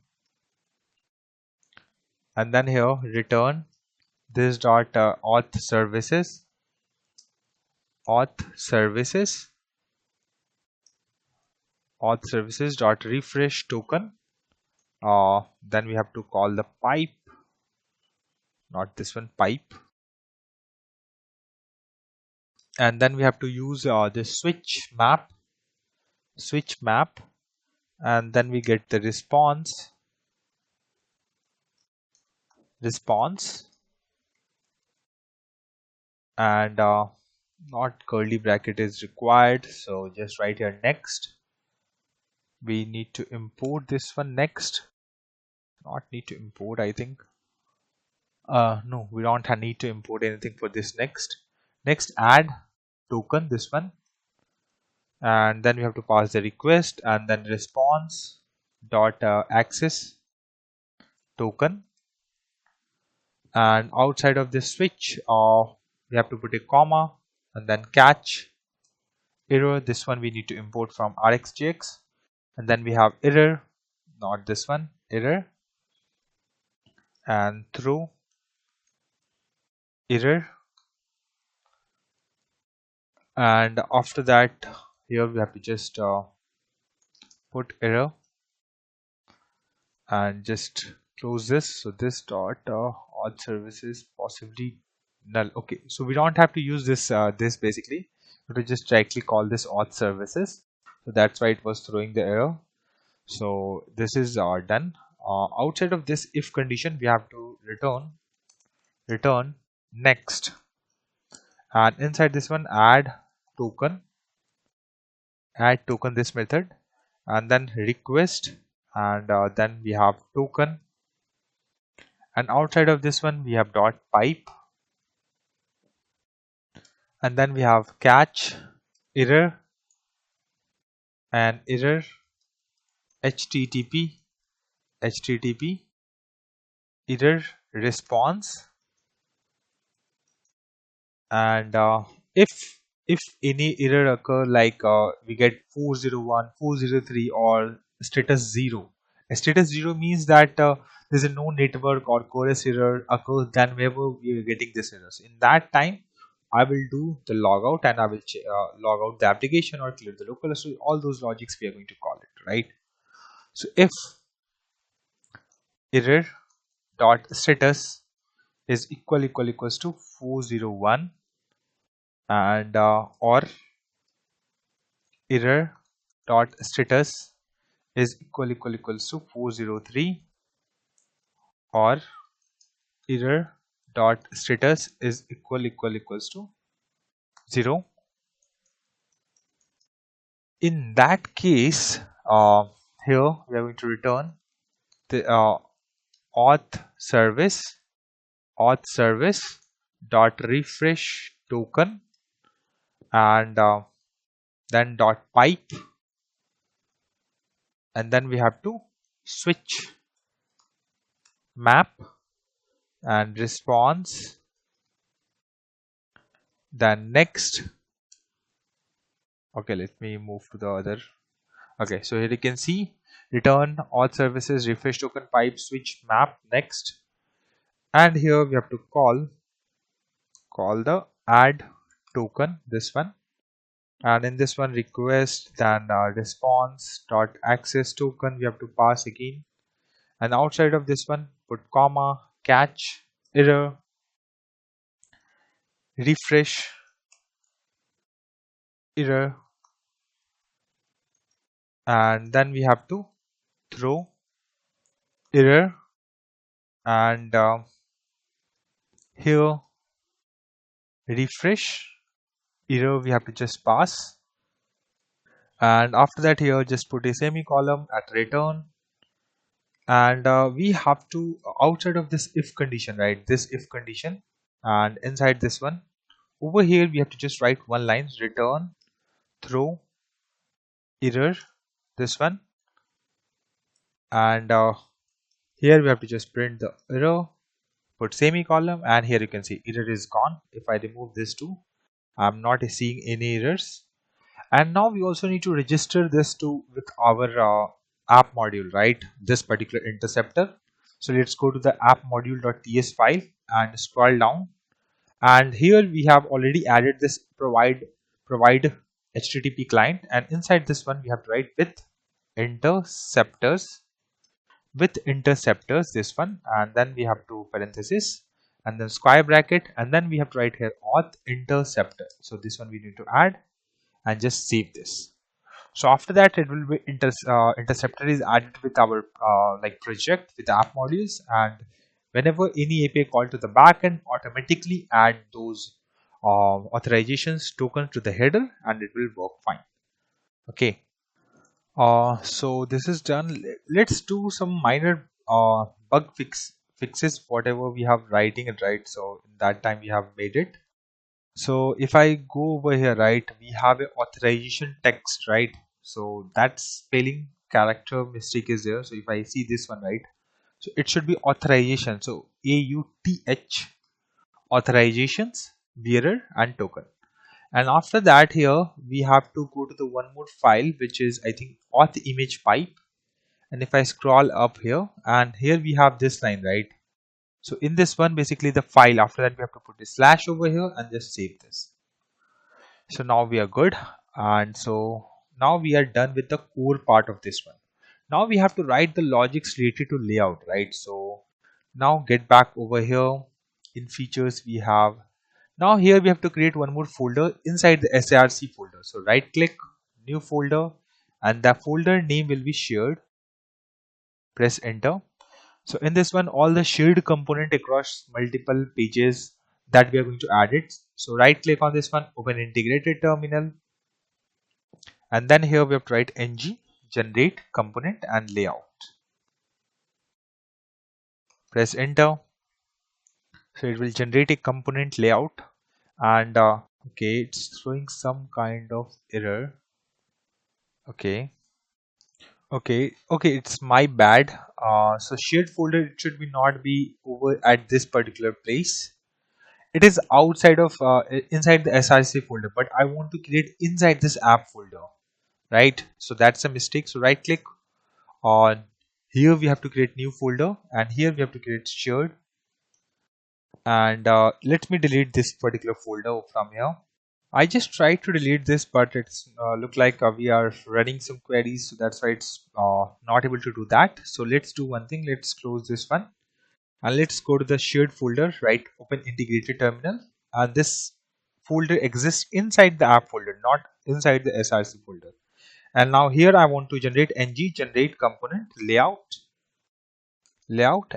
and then here return this dot auth services dot refresh token. Then we have to call the pipe, not this one, pipe, and then we have to use the switch map, and then we get the response, and not curly bracket is required, so just write here next. We need to import this one next, not need to import, I think. No, we don't need to import anything for this next add token, this one, and then we have to pass the request, and then response dot access token, and outside of this switch we have to put a comma, and then catch error, this one we need to import from rxjx, and then we have error, not this one, error, and throw error, and after that here we have to just put error and just close this. So this dot auth services possibly null. Okay, so we don't have to use this basically, but we just directly call this auth services, so that's why it was throwing the error. So this is done. Outside of this if condition, we have to return next, and inside this one token add token, this method, and then request, and then we have token, and outside of this one we have dot pipe, and then we have catch error, and error http error response, and if any error occur, like we get 401 403 or status 0 means that there's a no network or chorus error occurs, then whenever we are getting this error, so in that time I will do the logout, and I will log out the application or clear the local. So all those logics we are going to call it, right? So if error dot status is equals to 401, and or error dot status is equals to 403, or error dot status is equals to 0. In that case, here we are going to return the auth service dot refresh token, and then dot pipe, and then we have to switch map and response, then next. Okay, let me move to the other. Okay, so here you can see return auth services refresh token pipe switch map next, and here we have to call the add token, this one, and in this one request, then response dot access token we have to pass again, and outside of this one put comma, catch error, refresh error, and then we have to throw error, and here refresh error we have to just pass, and after that here just put a semicolon at return, and we have to outside of this if condition, right, this if condition, and inside this one over here we have to just write one line, return throw error, this one, and here we have to just print the error, put semicolon, and here you can see error is gone. If I remove this too, I'm not seeing any errors. And now we also need to register this to with our app module, right? This particular interceptor. So let's go to the app module.ts file and scroll down. And here we have already added this provide HTTP client, and inside this one we have to write interceptors with interceptors, this one, and then we have to parenthesis and then square bracket, and then we have to write here auth interceptor. So this one we need to add and just save this. So after that, it will be interceptor is added with our like project with app modules, and whenever any API call to the backend, automatically add those authorizations tokens to the header, and it will work fine. Okay. So this is done. Let's do some minor bug fixes, whatever we have writing it, right? So in that time we have made it. So if I go over here, right, we have a authorization text, right? So that spelling character mistake is there. So if I see this one, right, so it should be authorization. So AUTH authorizations, bearer and token. And after that, here we have to go to the one more file, which is I think auth image pipe. And if I scroll up here, and here we have this line, right? So in this one, basically the file, after that we have to put a slash over here and just save this. So now we are good, and so now we are done with the core part of this one. Now we have to write the logics related to layout, right? So now get back over here. In features we have, now here we have to create one more folder inside the src folder. So right click, new folder, and the folder name will be shared. Press enter. So in this one, all the shared component across multiple pages that we are going to add it. So right click on this one, open integrated terminal, and then here we have to write ng generate component and layout. Press enter. So it will generate a component layout, and okay, it's throwing some kind of error. Okay, okay, it's my bad. So shared folder, it should be not be over at this particular place. It is outside of inside the src folder, but I want to create inside this app folder, right? So that's a mistake. So right click on here, we have to create new folder, and here we have to create shared, and let me delete this particular folder from here. I just tried to delete this, but it's look like we are running some queries, so that's why it's not able to do that. So let's do one thing, let's close this one and let's go to the shared folder, right? Open integrated terminal, and this folder exists inside the app folder, not inside the src folder. And now here I want to generate ng generate component layout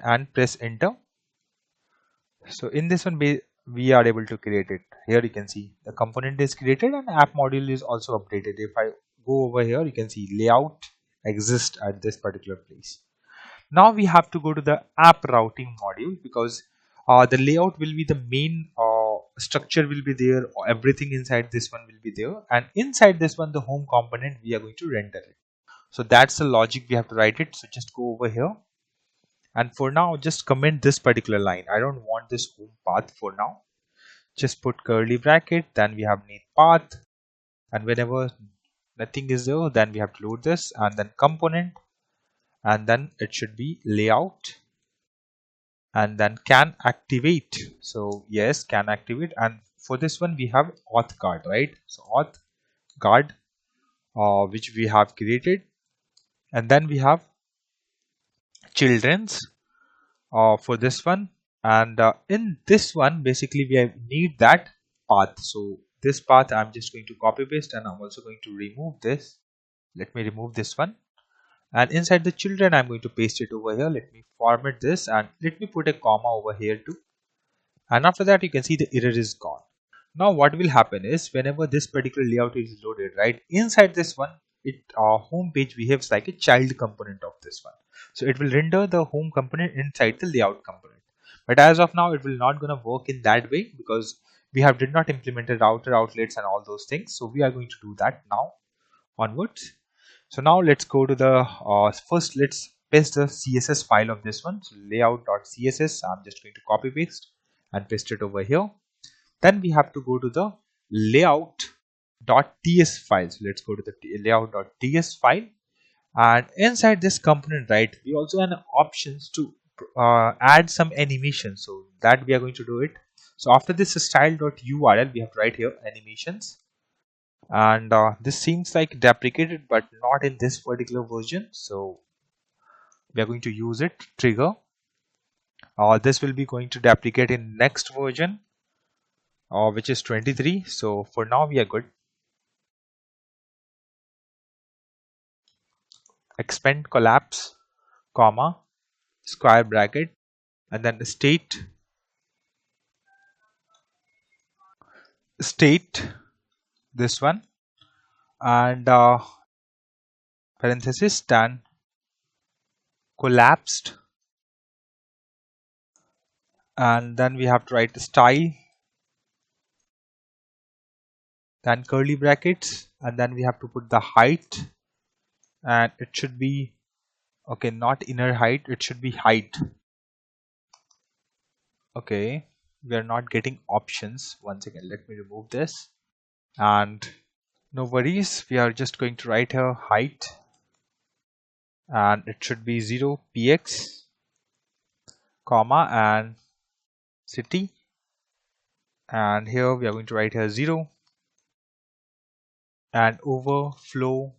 and press enter. So in this one we are able to create it. Here you can see the component is created and app module is also updated. If I go over here, you can see layout exists at this particular place. Now we have to go to the app routing module, because the layout will be the main structure will be there, everything inside this one will be there, and inside this one the home component we are going to render it. So that's the logic we have to write it. So just go over here, and for now just comment this particular line. I don't want this home path for now. Just put curly bracket, then we have need path, and whenever nothing is there, then we have to load this, and then component, and then it should be layout, and then can activate. So yes, can activate, and for this one we have auth guard, right? So auth guard which we have created, and then we have children's for this one, and in this one basically we need that path. So this path I'm just going to copy paste, and I'm also going to remove this. Let me remove this one, and inside the children I'm going to paste it over here. Let me format this, and let me put a comma over here too, and after that you can see the error is gone. Now what will happen is whenever this particular layout is loaded, right, inside this one it home page behaves like a child component of this one. So it will render the home component inside the layout component, but as of now it will not gonna work in that way, because we have did not implement a router outlets and all those things. So we are going to do that now onwards. So now let's go to the first, let's paste the CSS file of this one. So layout.css, I'm just going to copy paste and paste it over here. Then we have to go to the layout.ts file. So let's go to the layout.ts file, and inside this component, right, we also have options to add some animation, so that we are going to do it. So after this style.url, we have to write here animations, and this seems like deprecated but not in this particular version, so we are going to use it trigger. This will be going to deprecate in next version, which is 23. So for now we are good. Expand collapse comma square bracket and then state this one, and parenthesis then collapsed, and then we have to write style, then curly brackets, and then we have to put the height, and it should be okay, not inner height, it should be height. Okay, we are not getting options. Once again, let me remove this, and no worries, we are just going to write here height, and it should be 0 px comma and city, and here we are going to write here 0 and overflow,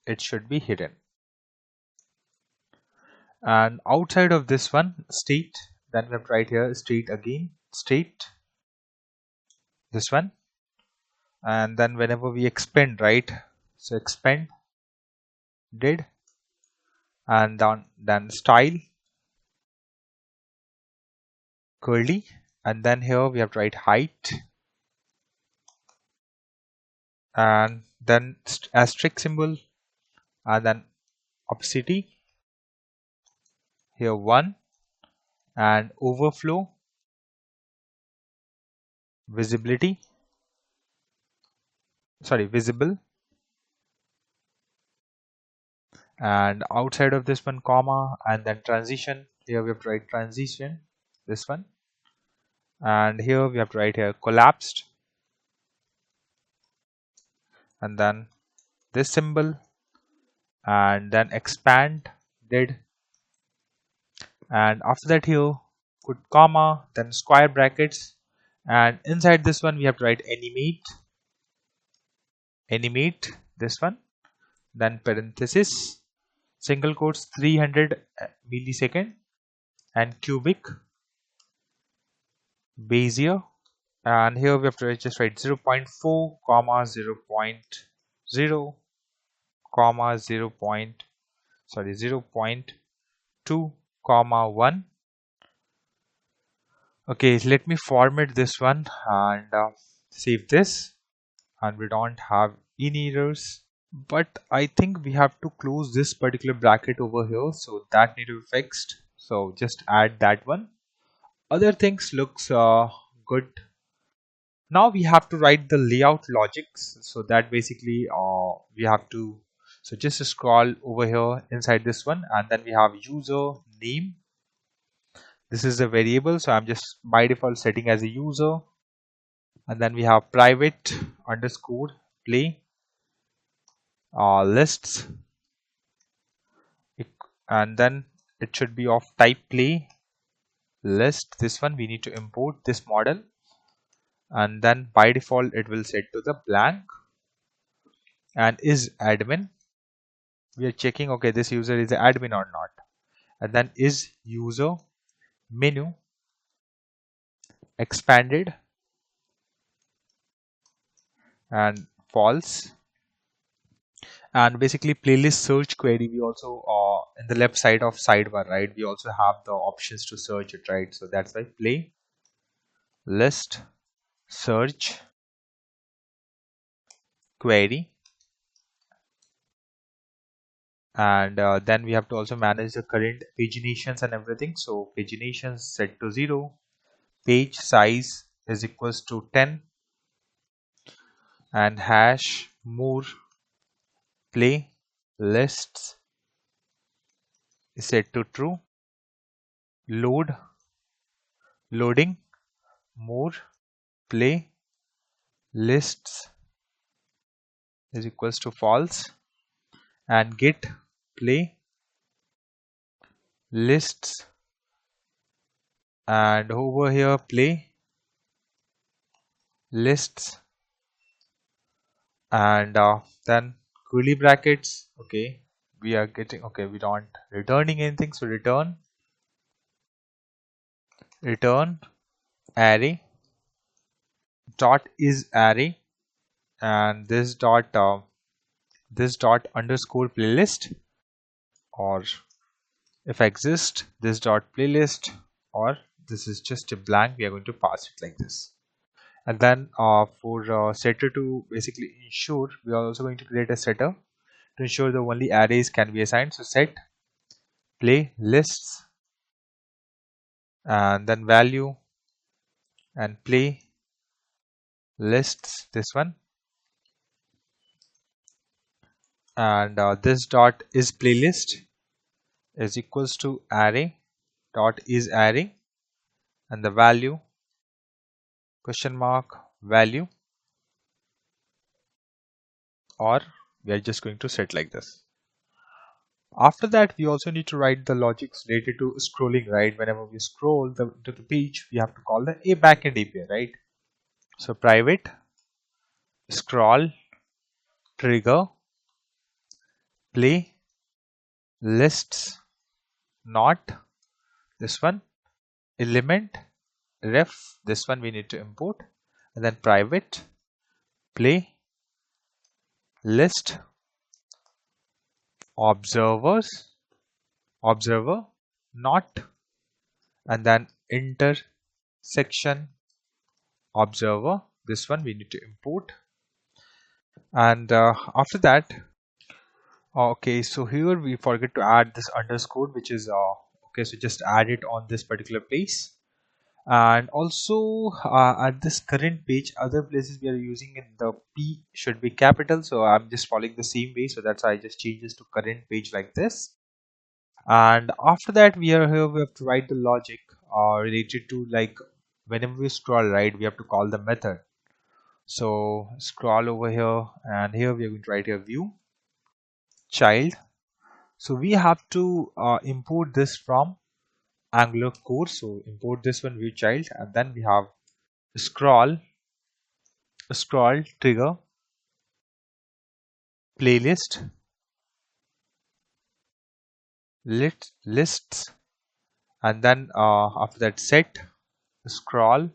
it should be hidden. And outside of this one state, then we have to write here state again, state this one, and then whenever we expand, right, so expand did, and then style curly, and then here we have to write height, and then asterisk symbol, and then opacity here 1, and overflow visibility, sorry, visible, and outside of this one comma, and then transition, here we have to write transition this one, and here we have to write here collapsed, and then this symbol, and then expand did, and after that here put comma, then square brackets, and inside this one we have to write animate this one, then parenthesis single quotes 300 millisecond and cubic Bezier, and here we have to just write 0.4 comma 0.0 comma 0.2 comma 1. Okay, let me format this one and save this, and we don't have any errors, but I think we have to close this particular bracket over here, so that need to be fixed, so just add that one. Other things looks good. Now we have to write the layout logics, so that basically we have to, so just scroll over here inside this one, and then we have user name. This is a variable, so I'm just by default setting as a user, and then we have private underscore play lists, and then it should be of type play list. This one we need to import this model, and then by default it will set to the blank, and is admin, we are checking okay this user is admin or not, and then is user menu expanded and false, and basically playlist search query, we also in the left side of sidebar, right, we also have the options to search it, right, so that's why play list search query, and then we have to also manage the current paginations and everything, so paginations set to 0, page size is equals to 10, and hash more play lists is set to true. Load, loading, more, play, lists is equals to false, and get, play, lists, and over here play, lists, and then curly brackets. Okay, we are getting, okay, we don't returning anything, so return array dot is array, and this dot underscore playlist, or if exist this dot playlist, or this is just a blank, we are going to pass it like this. And then for setter to basically ensure, we are also going to create a setter to ensure the only arrays can be assigned. So set play lists, and then value, and play lists, this one, and this dot is playlist is equals to array dot is array, and the value question mark value, or we are just going to set like this. After that, we also need to write the logics related to scrolling, right? Whenever we scroll to the page, we have to call the a backend API, right? So private scroll trigger play lists not, this one, element ref, this one we need to import, and then private play list observer not, and then intersection observer, this one we need to import. And after that, okay, so here we forget to add this underscore, which is okay, so just add it on this particular place. And also at this current page, other places we are using in the P should be capital, so I'm just following the same way, so that's why I just change this to current page like this. And after that, we are here, we have to write the logic related to, like, whenever we scroll, right, we have to call the method. So scroll over here, and here we are going to write a view child. So we have to import this from Angular core, so import this one view child, and then we have scroll trigger playlist lists, and then after that set scroll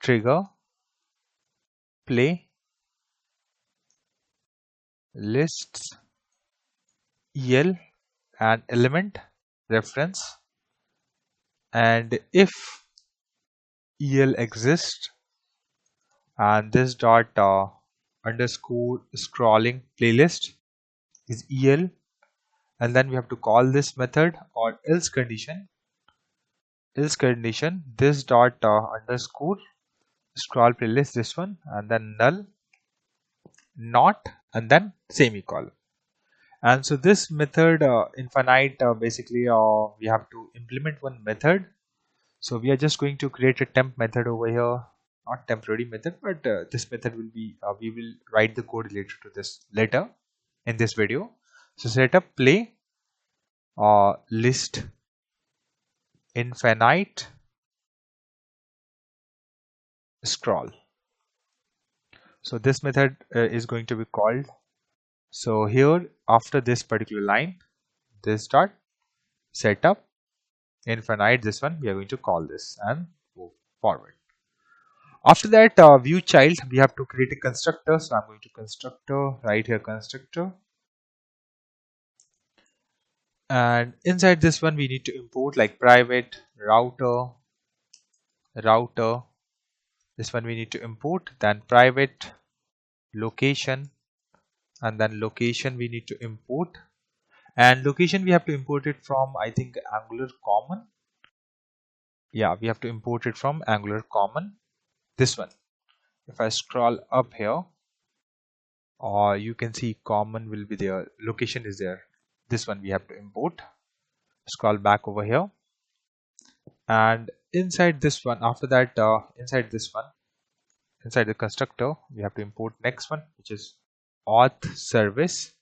trigger play lists el and element reference, and if el exists, and this dot underscore scrolling playlist is el, and then we have to call this method, or else condition this dot underscore scroll playlist, this one, and then null not, and then semicolon. And so this method infinite, basically we have to implement one method. So we are just going to create a temp method over here, not temporary method, but this method will be we will write the code related to this later in this video. So set up play list infinite scroll. So this method is going to be called. So here after this particular line, this dot setup infinite, this one we are going to call this and move forward. After that, view child, we have to create a constructor. So I'm going to constructor right here, constructor, and inside this one we need to import like private router. This one we need to import, then private location, and then location we need to import, and location we have to import it from, I think, Angular common. Yeah, we have to import it from Angular common, this one. If I scroll up here, or you can see common will be there, location is there. This one we have to import. Scroll back over here, and inside this one, after that, inside this one, inside the constructor, we have to import next one, which is auth service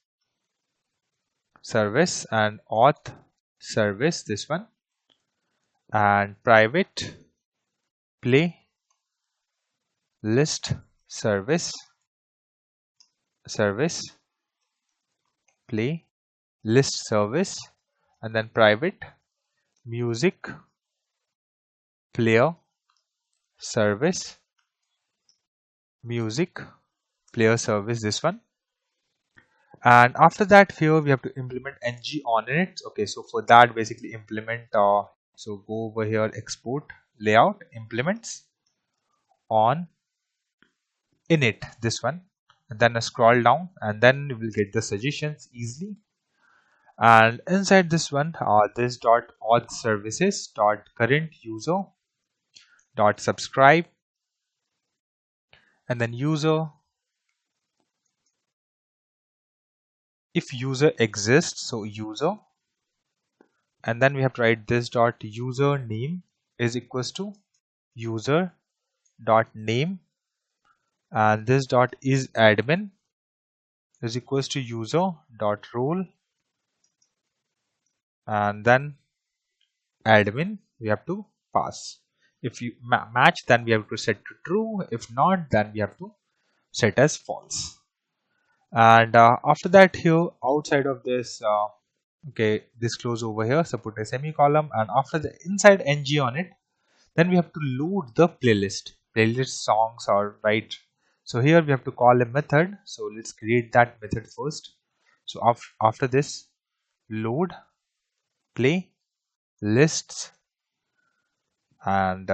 and auth service, this one, and private play list service play list service, and then private music player service music player service, this one. And after that, here we have to implement ng on it. Okay, so for that, basically implement, so go over here, export layout, implements on init, this one, and then scroll down, and then you will get the suggestions easily. And inside this one, this dot auth services dot current user dot subscribe, and then user, if user exists, so user, and then we have to write this dot user name is equals to user dot name, and this dot is admin is equals to user dot role, and then admin we have to pass. If you match, then we have to set to true. If not, then we have to set as false. And after that, here outside of this, okay, this close over here, so put a semicolon, and after the inside ng on it, then we have to load the playlist songs are right. So here we have to call a method, so let's create that method first. So after this, load play lists, and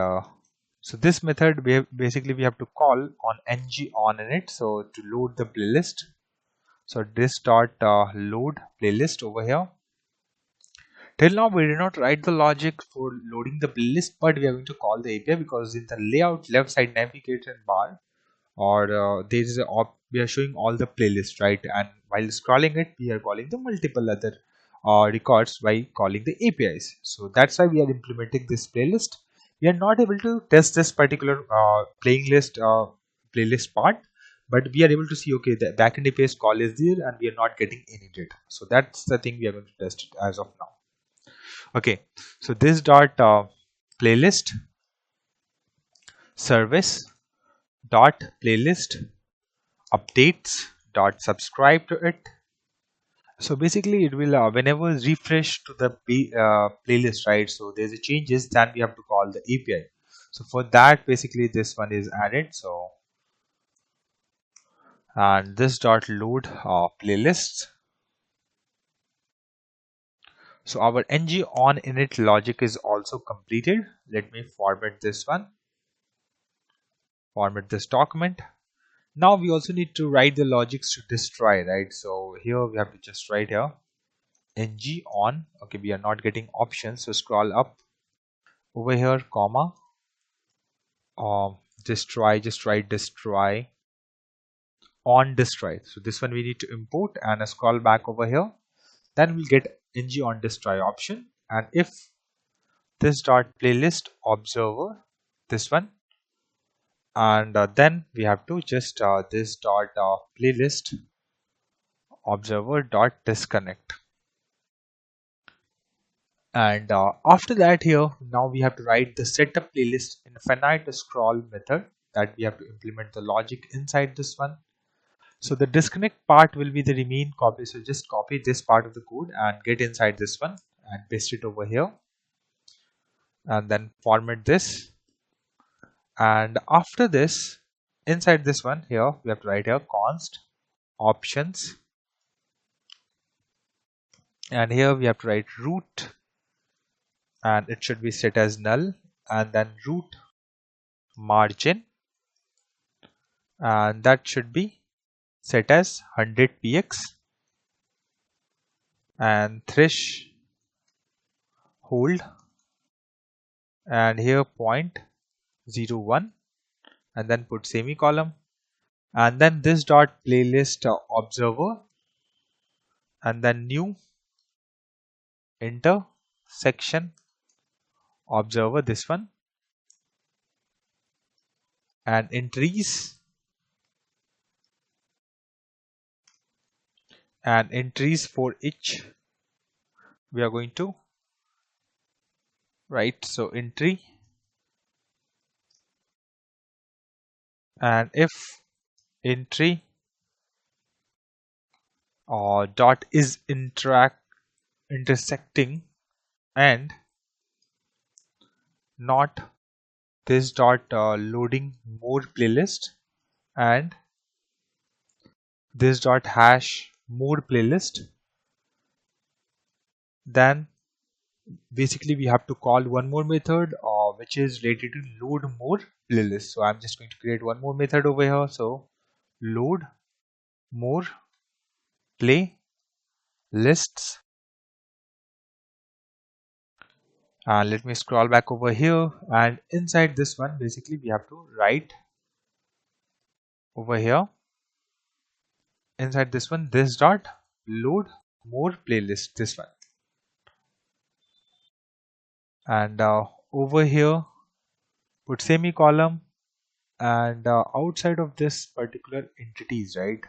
so this method basically we have to call on ng on in it, so to load the playlist. So this dot load playlist over here. Till now we did not write the logic for loading the playlist, but we are going to call the API because in the layout left side navigation bar, or there is we are showing all the playlists, right? And while scrolling it, we are calling the multiple other records by calling the APIs. So that's why we are implementing this playlist. We are not able to test this particular playlist part, but we are able to see, okay, the backend API's call is there and we are not getting any data. So that's the thing we are going to test it as of now. Okay, so this dot playlist service dot playlist updates dot subscribe to it. So basically it will whenever refresh to the playlist, right? So there's a changes, then we have to call the API. So for that, basically this one is added. So and this dot load playlists. So our ng on init logic is also completed. Let me format this one, format this document. Now we also need to write the logics to destroy, right? So here we have to just write here ng on. Okay, we are not getting options, so scroll up over here, comma, destroy, just write destroy on destroy. So this one we need to import, and scroll back over here, then we'll get ng on destroy option. And if this dot playlist observer, this one, and then we have to just this dot playlist observer dot disconnect. And after that, here now we have to write the setup playlist infinite scroll method that we have to implement the logic inside this one. So the disconnect part will be the remain copy. So just copy this part of the code and get inside this one and paste it over here, and then format this. And after this, inside this one here, we have to write here const options, and here we have to write root, and it should be set as null, and then root margin, and that should be set as 100 px, and threshold, and here 0.01, and then put semicolon. and then this dot playlist observer, and then new enter section observer, this one, and entries for each we are going to write. So entry, and if entry dot is intersecting and not this dot loading more playlist and this dot hash more playlist, then basically we have to call one more method which is related to load more playlist. So I'm just going to create one more method over here. So load more playlists, and let me scroll back over here, and inside this one basically we have to write over here inside this one this dot load more playlist, this one, and over here put semicolon, and outside of this particular entities, right,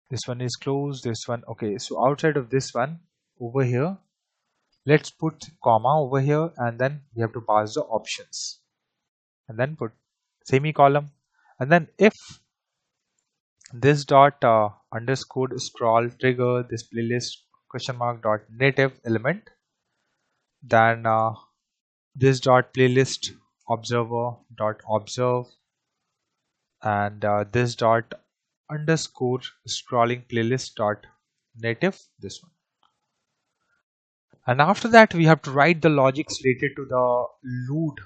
this one is closed, this one, okay, so outside of this one over here let's put comma over here, and then we have to pass the options, and then put semicolon, and then if this dot underscore scroll trigger this playlist question mark dot native element, then this dot playlist observer dot observe, and this dot underscore scrolling playlist dot native, this one, and after that we have to write the logics related to the load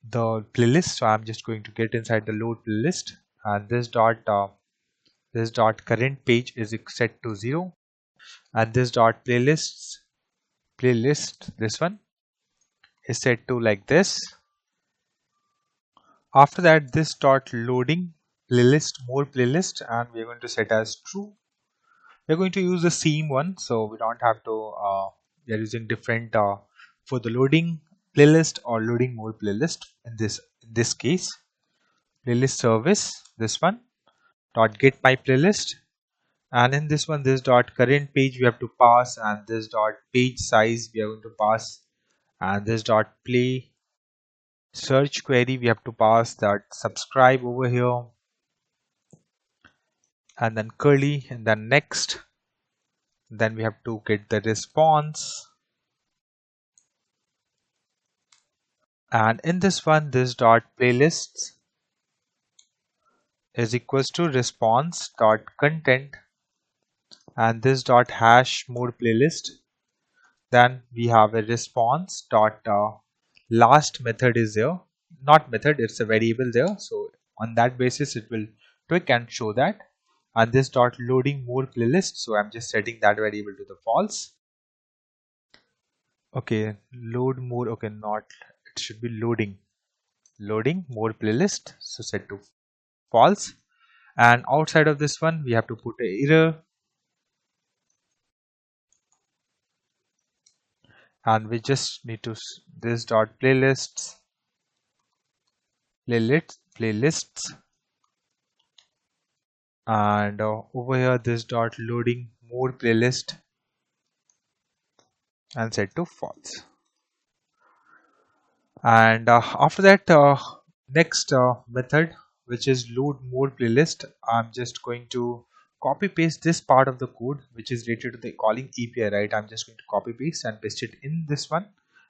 the playlist. So I'm just going to get inside the load playlist, and this dot current page is set to 0, and this dot playlist this one is set to like this. After that this dot loading playlist more playlist, and we're going to set as true. We're going to use the same one, so we don't have to we are using different for the loading playlist or loading more playlist. In this case playlist service, this one dot get my playlist, and in this one this dot current page we have to pass, and this dot page size we are going to pass, and this dot play search query we have to pass that subscribe over here, and then curly, and then next, then we have to get the response, and in this one this dot playlists is equals to response dot content, and this dot hash more playlist, then we have a response dot last method is there, not method, it's a variable there, so on that basis it will tweak and show that, and this dot loading more playlist, so I'm just setting that variable to the false. Okay, load more, okay, not, it should be loading more playlist, so set to false, and outside of this one we have to put a error, and we just need to this dot playlists, and over here this dot loading more playlist and set to false, and after that next method which is load more playlist, I'm just going to copy paste this part of the code which is related to the calling API, right, I'm just going to copy paste and paste it in this one,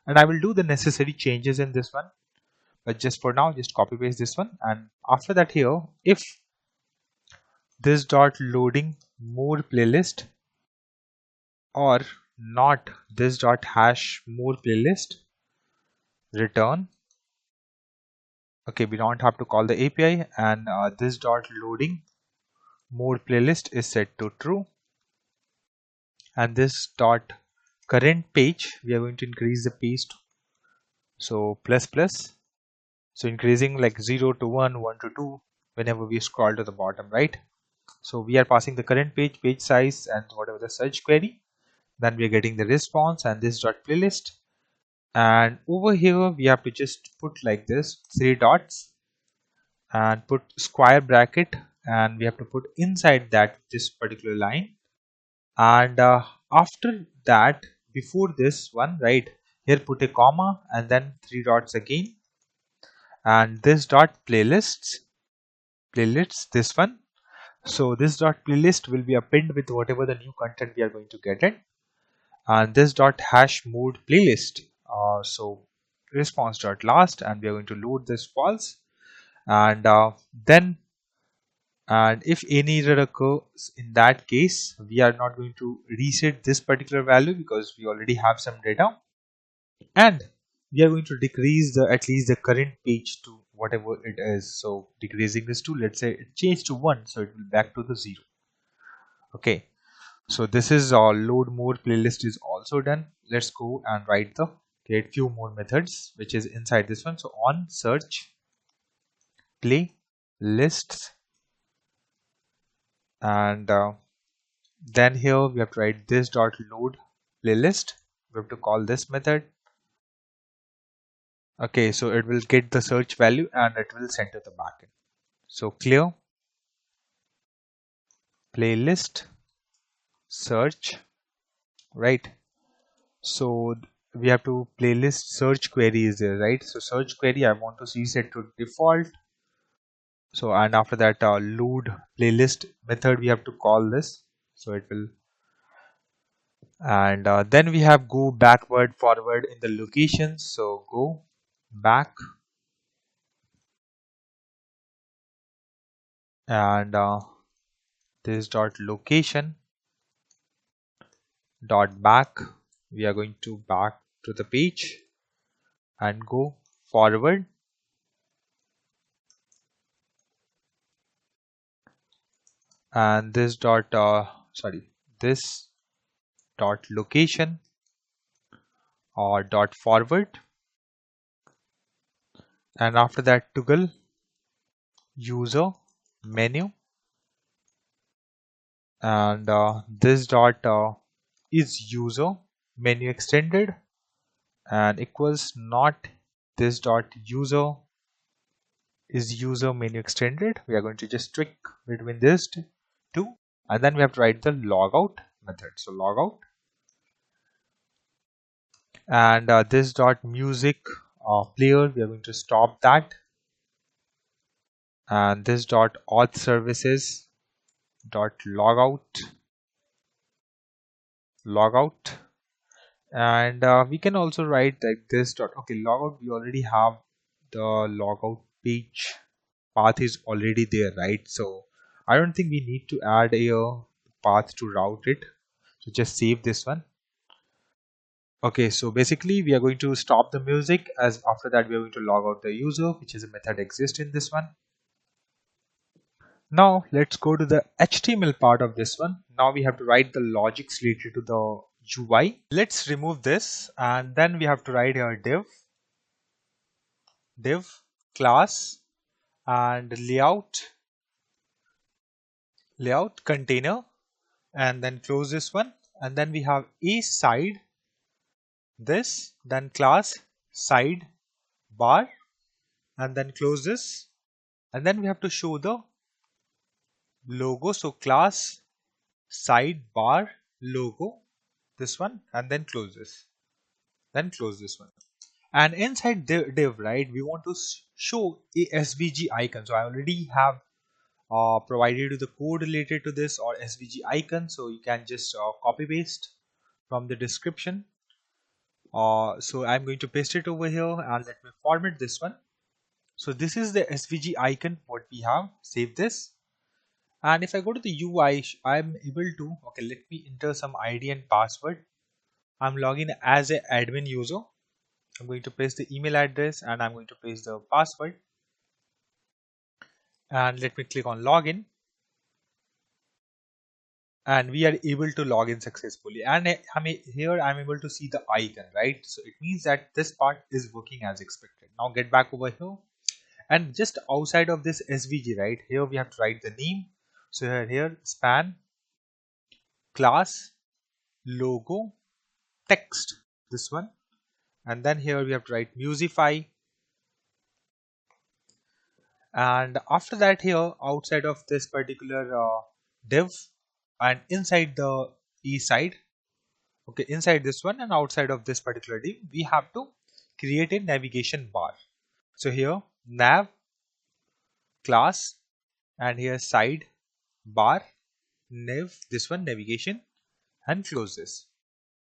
and I will do the necessary changes in this one, but just for now just copy paste this one, and after that here if this dot loading more playlist or not this dot hash more playlist return, okay, we don't have to call the API, and this dot loading more playlist is set to true, and this dot current page we are going to increase the page so plus plus, so increasing like 0 to 1, 1 to 2, whenever we scroll to the bottom, right? So we are passing the current page, page size, and whatever the search query. Then we are getting the response and this dot playlist. And over here we have to just put like this 3 dots and put square bracket, and we have to put inside that this particular line. And after that, before this one, right here, put a comma and then 3 dots again, and this dot playlists this one. So this dot playlist will be append with whatever the new content we are going to get it, and this dot hash mode playlist. So response dot last, and we are going to load this false, and then, and if any error occurs, in that case we are not going to reset this particular value because we already have some data, and we are going to decrease the at least the current page to whatever it is. So decreasing this to, let's say it changed to 1, so it will back to the 0. Okay, so this is load more playlist is also done. Let's go and write the create few more methods which is inside this one. So on search play lists, and then here we have to write this dot load playlist. We have to call this method. Okay, so it will get the search value and it will send to the backend. So clear playlist search, right? So we have to playlist search query is there, right? So search query I want to see set to default. So, and after that load playlist method we have to call this, so it will, and then we have go backward forward in the locations. So go back, and this dot location dot back, we are going to back to the page and go forward, and this dot this dot location or dot forward, and after that toggle user menu, and this dot is user menu extended and equals not this dot user is user menu extended. We are going to just trick between this two, and then we have to write the logout method. So logout, and this dot music player, we are going to stop that, and this dot auth services dot logout, and we can also write like this dot, okay, logout, we already have the logout page path is already there, right? So I don't think we need to add a path to route it, so just save this one. Okay, so basically we are going to stop the music, as after that we are going to log out the user, which is a method exists in this one. Now let's go to the HTML part of this one. Now we have to write the logics related to the UI. Let's remove this, and then we have to write here div class and layout container, and then close this one, and then we have a side this, then class side bar, and then close this, and then we have to show the logo. So class sidebar logo, this one, and then close this, then close this one. And inside div, right, we want to show a svg icon. So I already have provided you the code related to this or svg icon, so you can just copy paste from the description. So I'm going to paste it over here, and let me format this one. So this is the svg icon what we have. Save this, and if I go to the UI, I'm able to, okay, let me enter some ID and password. I'm logging as an admin user. I'm going to paste the email address, and I'm going to paste the password, and let me click on login, and we are able to log in successfully. And here I'm able to see the icon, right? So it means that this part is working as expected. Now get back over here, And just outside of this SVG, right here we have to write the name. So here span class logo text, this one. And then here we have to write musify. And after that, here outside of this particular div and inside the e side, okay, inside this one and outside of this particular div, we have to create a navigation bar. So here nav class, and here side bar nav, this one navigation, and close this.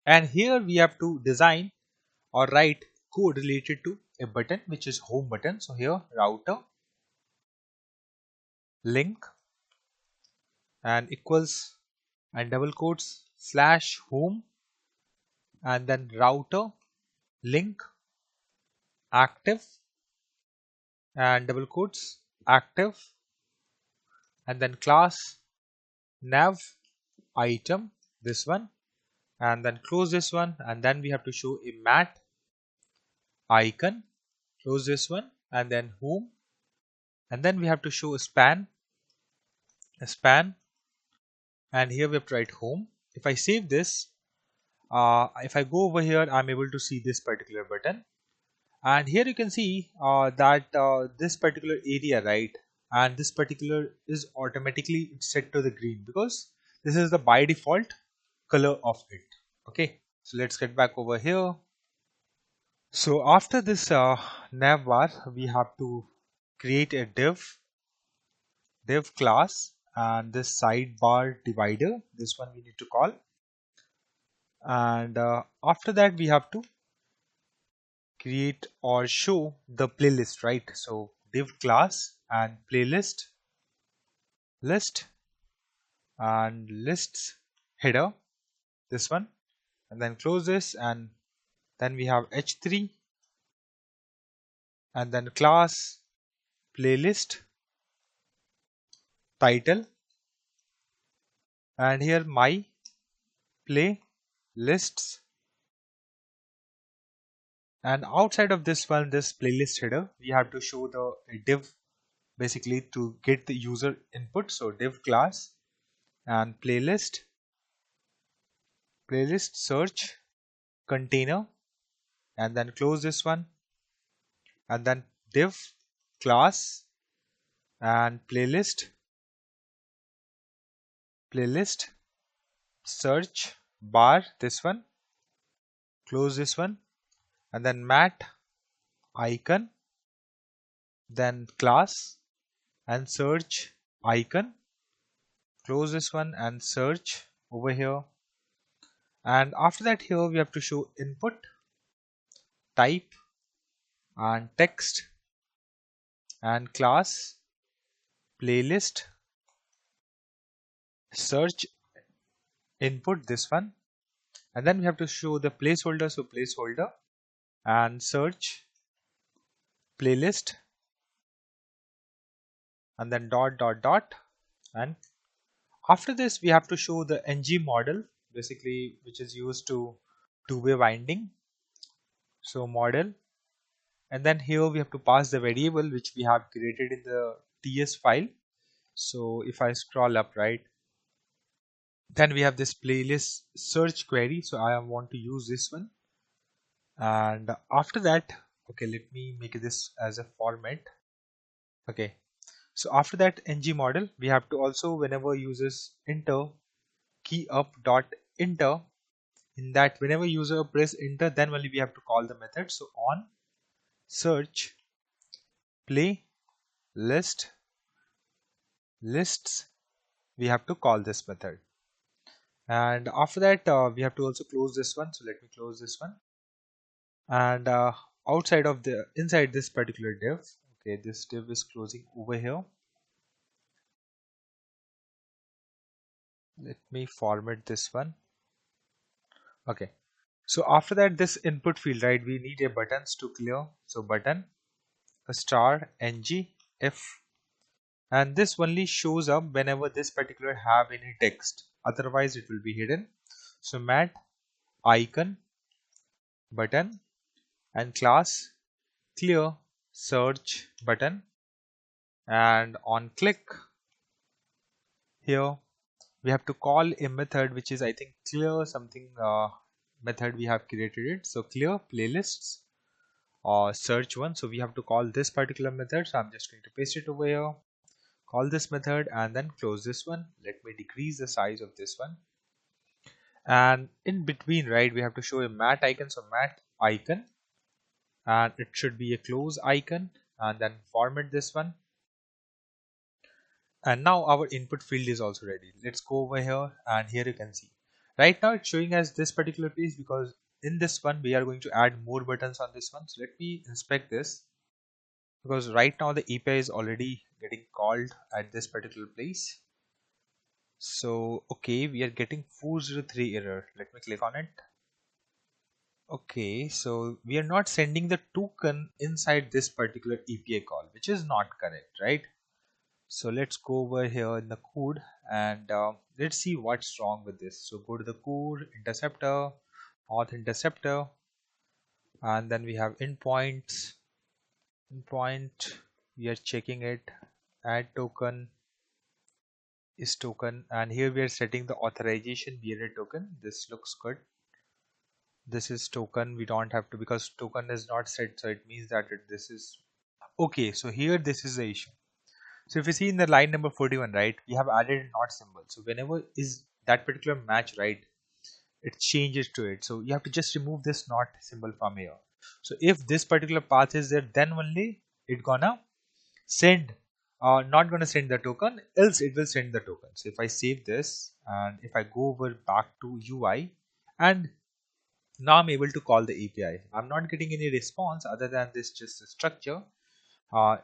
And here we have to design or write code related to a button which is home button. So here router link and equals and double quotes slash home, and then router link active and double quotes active, and then class nav item, this one, and then close this one. And then we have to show a mat icon, close this one, and then home. And then we have to show a span, and here we have to write home. If I save this, if I go over here, I'm able to see this particular button. And here you can see that this particular area, right, and this particular is automatically set to the green because this is the by default color of it. Okay, so let's get back over here. So after this nav bar, we have to create a div class, and this sidebar divider, this one we need to call. And after that, we have to create or show the playlist, right? So div class and playlist list and lists header, this one, and then close this. And then we have h3 and then class playlist title, and here my playlists. And outside of this one, this playlist header, we have to show the div basically to get the user input. So div class and playlist search container, and then close this one. And then div class and playlist search bar, this one, close this one. And then mat icon, then class and search icon, close this one and search over here. And after that, here we have to show input type and text and class playlist search input, this one. And then we have to show the placeholder, so placeholder and search playlist, and then dot. And after this, we have to show the ng model, basically which is used to two-way binding. So model, and then here we have to pass the variable which we have created in the ts file. So if I scroll up, right, then we have this playlist search query. So I want to use this one. And after that, okay, let me make this as a format. Okay, so after that ng model, we have to also, whenever users enter key up dot enter, in that whenever user press enter, then only we have to call the method. So on search play lists, we have to call this method. And after that, we have to also close this one. So let me close this one. And outside of the inside this particular div, okay, this div is closing over here. Let me format this one. Okay, so after that, this input field, right, we need a buttons to clear. So button a star ng if, and this only shows up whenever this particular have any text, otherwise it will be hidden. So mat icon button and class clear search button, and on click here we have to call a method which is I think clear something method we have created it. So clear playlists or search one. So we have to call this particular method. So I'm just going to paste it over here, call this method, and then close this one. Let me decrease the size of this one. And in between, right, we have to show a mat icon. So mat icon, and it should be a close icon, and then format this one. And now our input field is also ready. Let's go over here, and here you can see right now it's showing as this particular page because in this one we are going to add more buttons on this one. So let me inspect this, because right now the API is already getting called at this particular place. So okay, we are getting 403 error. Let me click on it. Okay, so we are not sending the token inside this particular API call, which is not correct, right? So let's go over here in the code, and let's see what's wrong with this. So go to the core interceptor, auth interceptor, and then we have endpoints. Endpoint, we are checking it. Add token is token, and here we are setting the authorization bearer token. This looks good. This is token. We don't have to, because token is not set, so it means that this is okay. So here this is the issue. So if you see in the line number 41, right, we have added a not symbol. So whenever is that particular match, right, it changes to it. So you have to just remove this not symbol from here. So if this particular path is there, then only it gonna send, not gonna send the token, else it will send the token. So if I save this and if I go over back to UI, and now I'm able to call the API, I'm not getting any response other than this just a structure.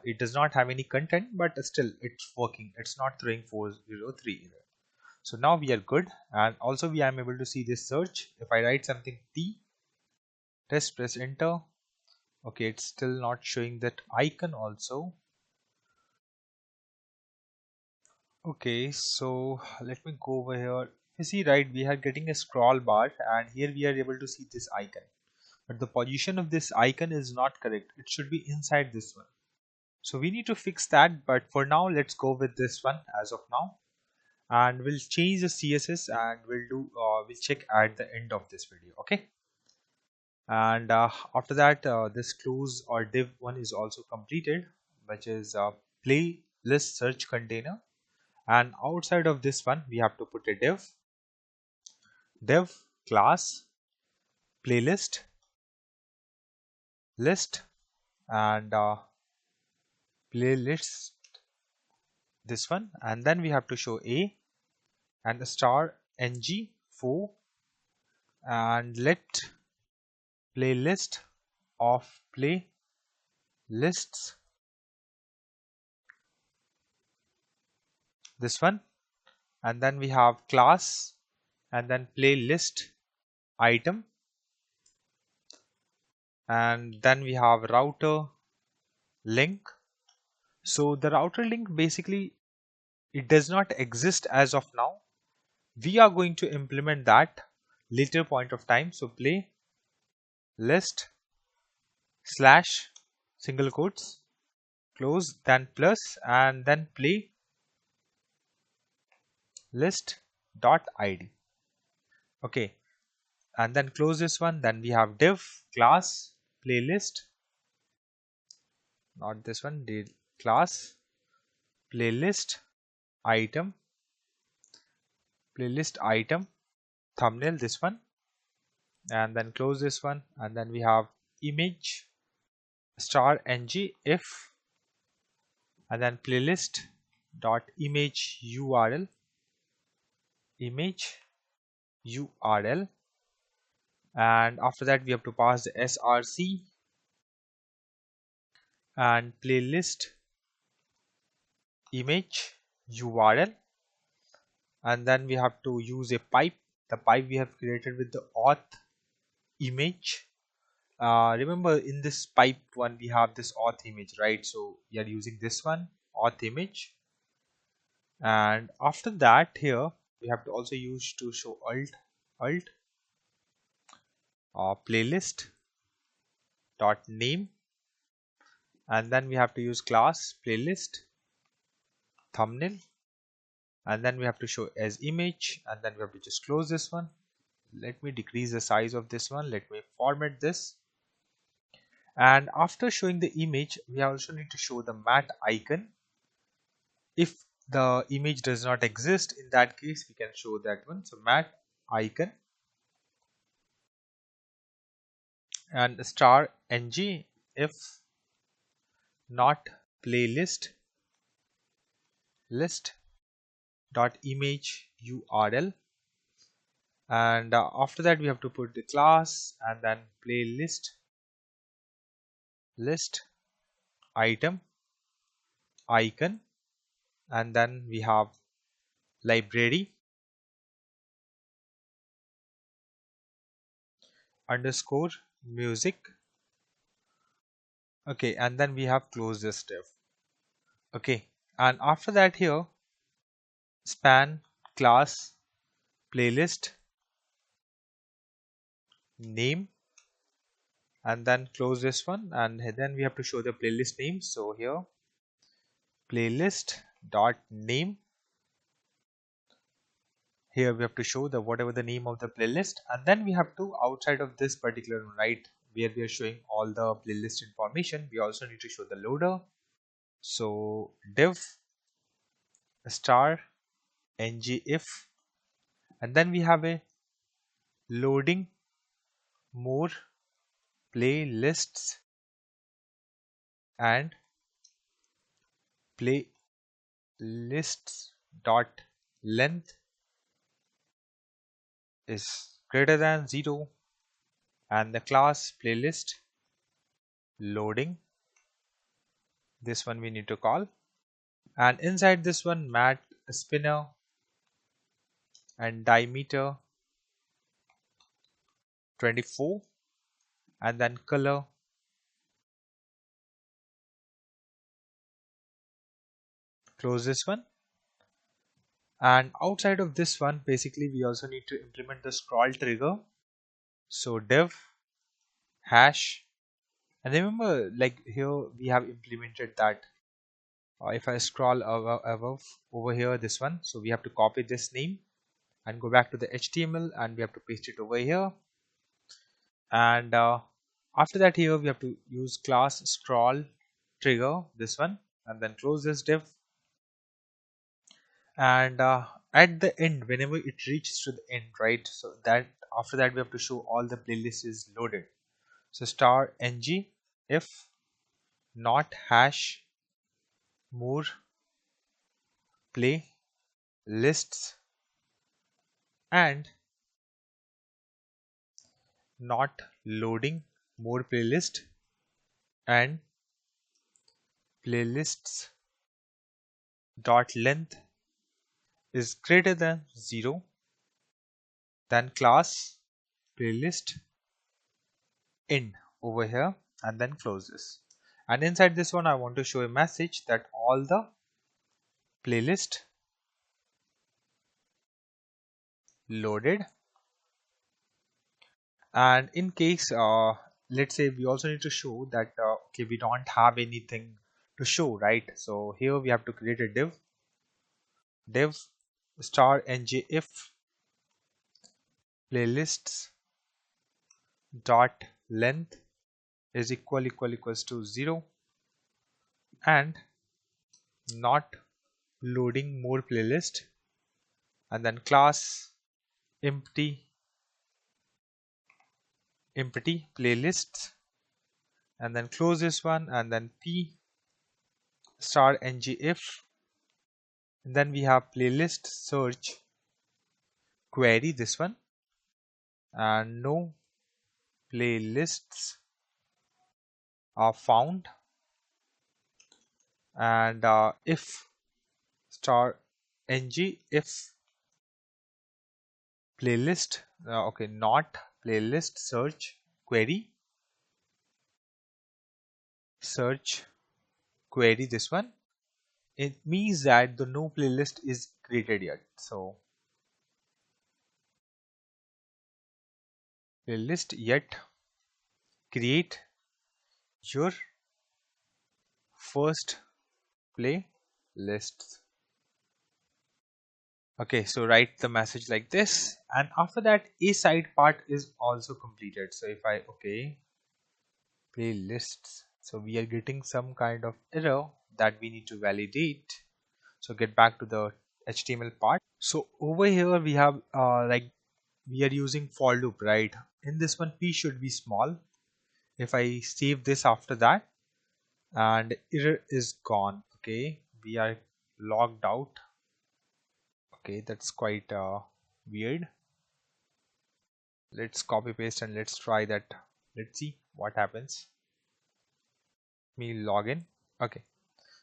It does not have any content, but still it's working. It's not throwing 403 error. So now we are good, and also we am able to see this search. If I write something T test, press enter. Okay, it's still not showing that icon also. Okay, so let me go over here. You see, right, we are getting a scroll bar, and here we are able to see this icon, but the position of this icon is not correct. It should be inside this one. So we need to fix that, but for now let's go with this one as of now, and we'll change the CSS, and we'll check at the end of this video. Okay, and after that this close or div one is also completed, which is playlist search container, and outside of this one we have to put a div class playlist list, and playlist this one, and then we have to show a and the star ng 4, and let playlist of playlists this one, and then we have class and then playlist item, and then we have router link. So the router link basically it does not exist as of now. We are going to implement that later point of time. So play list slash single quotes close, then plus, and then play list dot id. Okay, and then close this one. Then we have div class playlist, not this one, the class playlist item, thumbnail this one, and then close this one, and then we have image star ng if, and then playlist dot image url, and after that we have to pass the src and playlist image url, and then we have to use a pipe. The pipe we have created with the auth image. Remember in this pipe one we have this auth image, right? So we are using this one auth image, and after that here we have to also use to show alt playlist dot name, and then we have to use class playlist thumbnail, and then we have to show as image, and then we have to just close this one. Let me decrease the size of this one. Let me format this. And after showing the image, we also need to show the matte icon. If the image does not exist, in that case we can show that one. So matte icon and star ng if not playlist list dot image url, and after that we have to put the class and then playlist list item icon, and then we have library underscore music. Okay, and then we have closed this div. Okay, and after that here span class playlist name, and then close this one, and then we have to show the playlist name. So here playlist dot name, here we have to show the whatever the name of the playlist, and then we have to outside of this particular right where we are showing all the playlist information, we also need to show the loader. So div star ng if, and then we have a loading more playlists and playlists dot length is greater than 0, and the class playlist loading, this one we need to call, and inside this one matte spinner and diameter 24, and then color close this one. And outside of this one basically we also need to implement the scroll trigger. So div hash, and remember like here we have implemented that if I scroll above over here this one, so we have to copy this name and go back to the HTML and we have to paste it over here, and after that here we have to use class scroll trigger this one, and then close this div, and at the end whenever it reaches to the end, right, so that after that we have to show all the playlist is loaded. So star ng if not hash more play lists and not loading more playlist and playlists dot length is greater than 0, then class playlist end over here, and then close this. And inside this one I want to show a message that all the playlist loaded, and in case let's say we also need to show that okay we don't have anything to show, right, so here we have to create a div star ng if playlists dot length is equals to 0 and not loading more playlist, and then class empty playlists, and then close this one, and then p star ng if, and then we have playlist search query this one, and no playlists are found, and if star ng if playlist okay not playlist search query this one, it means that the no playlist is created yet. So playlist yet create your first play lists. Okay, so write the message like this, and after that a side part is also completed. So if I playlists, so we are getting some kind of error that we need to validate. So get back to the HTML part. So over here we have like we are using for loop, right? In this one p should be small. If I save this after that, and error is gone. Okay, we are logged out. Okay, that's quite weird. Let's copy paste and let's try that. Let's see what happens. Me log in. Okay,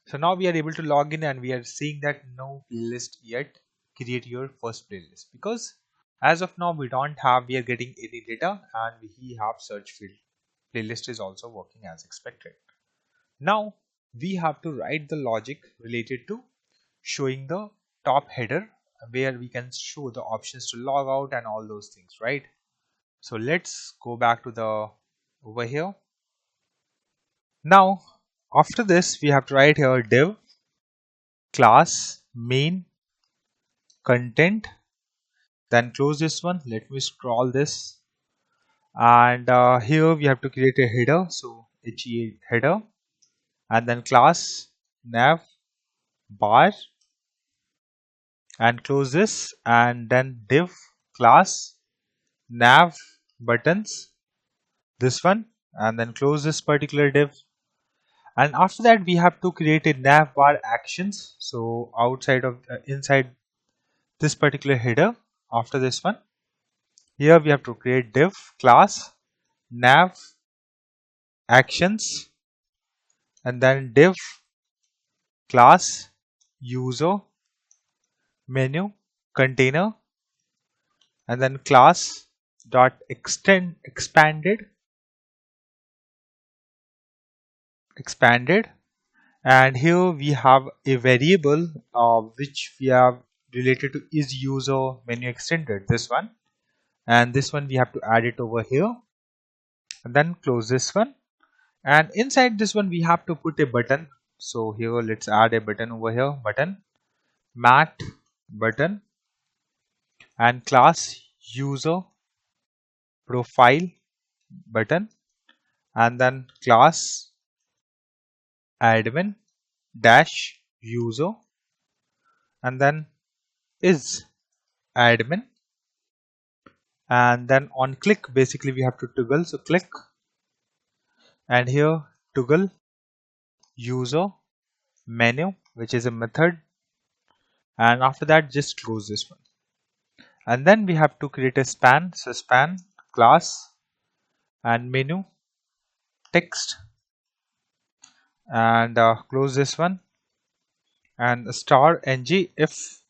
so now we are able to log in and we are seeing that no playlist yet. Create your first playlist, because as of now we are getting any data, and we have search field. Playlist is also working as expected. Now we have to write the logic related to showing the top header, where we can show the options to log out and all those things, right? So let's go back to the over here. Now after this we have to write here div class main content, then close this one. Let me scroll this, and here we have to create a header, so header, and then class nav bar, and close this, and then div class nav buttons, this one, and then close this particular div. And after that we have to create a nav bar actions, so outside of inside this particular header. After this one, here we have to create div class nav actions, and then div class user menu container, and then class dot expanded, and here we have a variable which we have related to is user menu extended, this one, and this one we have to add it over here, and then close this one. And inside this one we have to put a button, so here let's add a button over here, button mat button, and class user profile button, and then class admin dash user, and then is admin, and then on click basically we have to toggle, so click, and here toggle user menu, which is a method, and after that just close this one. And then we have to create a span, so span class and menu text, and close this one, and star ng if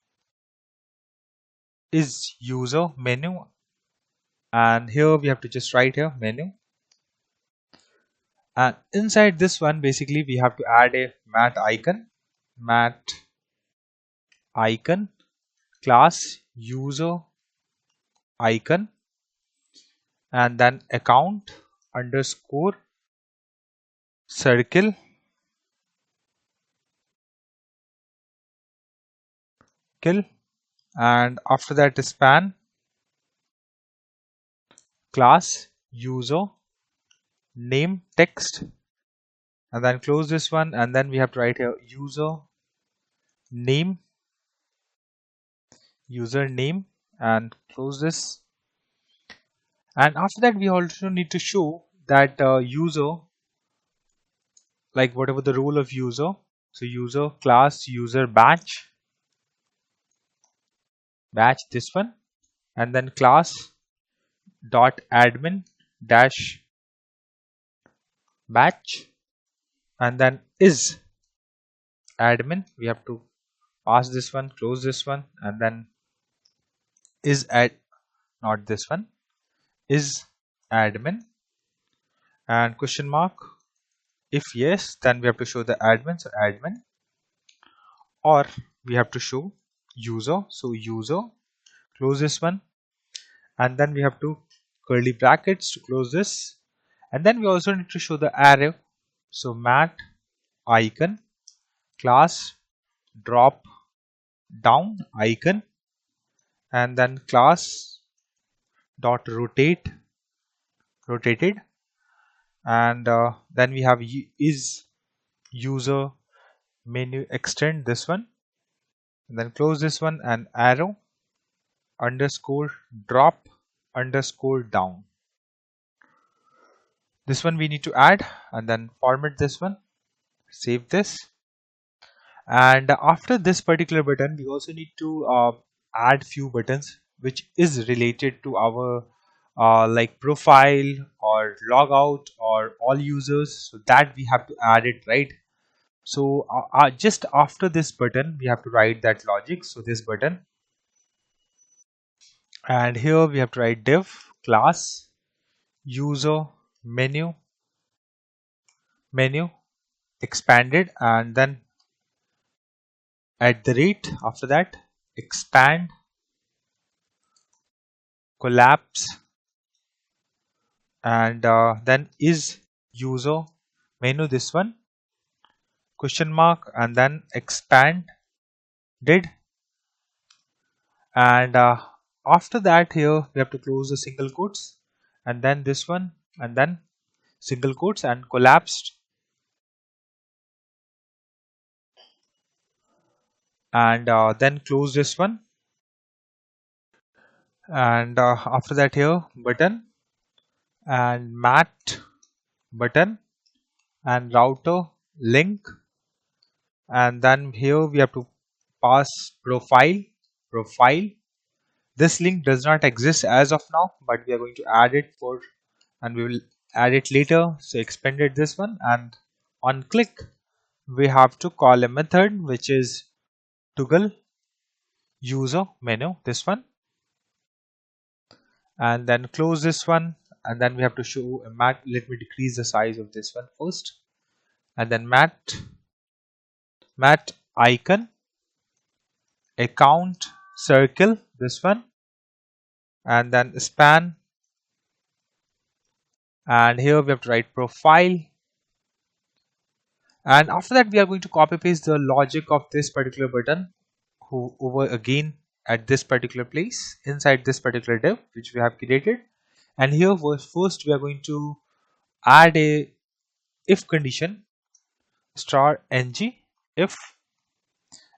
is user menu, and here we have to just write here menu, and inside this one basically we have to add a mat icon class user icon, and then account underscore circle kill, and after that span class user name text, and then close this one, and then we have to write here name username, and close this. And after that we also need to show that user, like whatever the role of user, so user class user batch this one, and then class dot admin dash batch, and then is admin, we have to pass this one, close this one, and then is not this one, is admin, and question mark, if yes then we have to show the admin, so admin, or we have to show user, so user, close this one, and then we have to curly brackets to close this, and then we also need to show the array, so mat icon, class drop down icon, and then class dot rotated, and then we have is user menu extend this one, and then close this one, and arrow underscore drop underscore down. This one we need to add, and then format this one, save this. And after this particular button, we also need to add few buttons which is related to our like profile or logout or all users, so that we have to add it, right? So just after this button we have to write that logic. So this button, and here we have to write div class user menu expanded, and then at the rate, after that expand collapse, and then is user menu this one question mark, and then expand did, and after that here we have to close the single quotes, and then this one, and then single quotes and collapsed, and then close this one, and after that here button and mat button and router link, and then here we have to pass profile. This link does not exist as of now, but we are going to add it for, and we will add it later. So expanded this one, and on click we have to call a method which is toggle user menu this one, and then close this one, and then we have to show a mat. Let me decrease the size of this one first, and then mat icon account circle this one, and then span, and here we have to write profile, and after that we are going to copy paste the logic of this particular button over again at this particular place inside this particular div which we have created. And here first we are going to add a if condition star ng if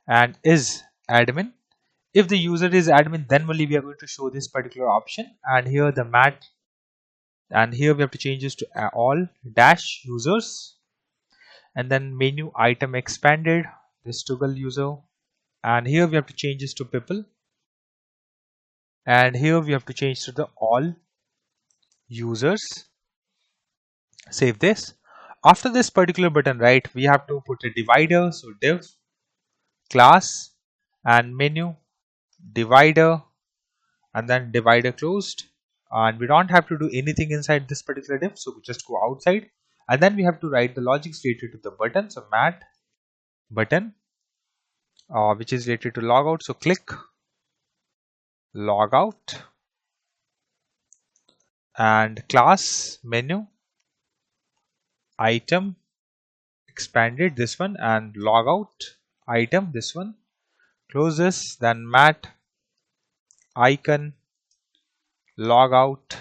and is admin. If the user is admin, then only we are going to show this particular option, and here the mat, and here we have to change this to all dash users, and then menu item expanded this toggle user, and here we have to change this to people, and here we have to change to the all users. Save this. After this particular button, right, we have to put a divider, so div class and menu divider, and then divider closed, and we don't have to do anything inside this particular div, so we just go outside, and then we have to write the logic related to the button. So mat button which is related to logout, so click logout, and class menu item expanded this one, and logout item this one, close this, then mat icon logout,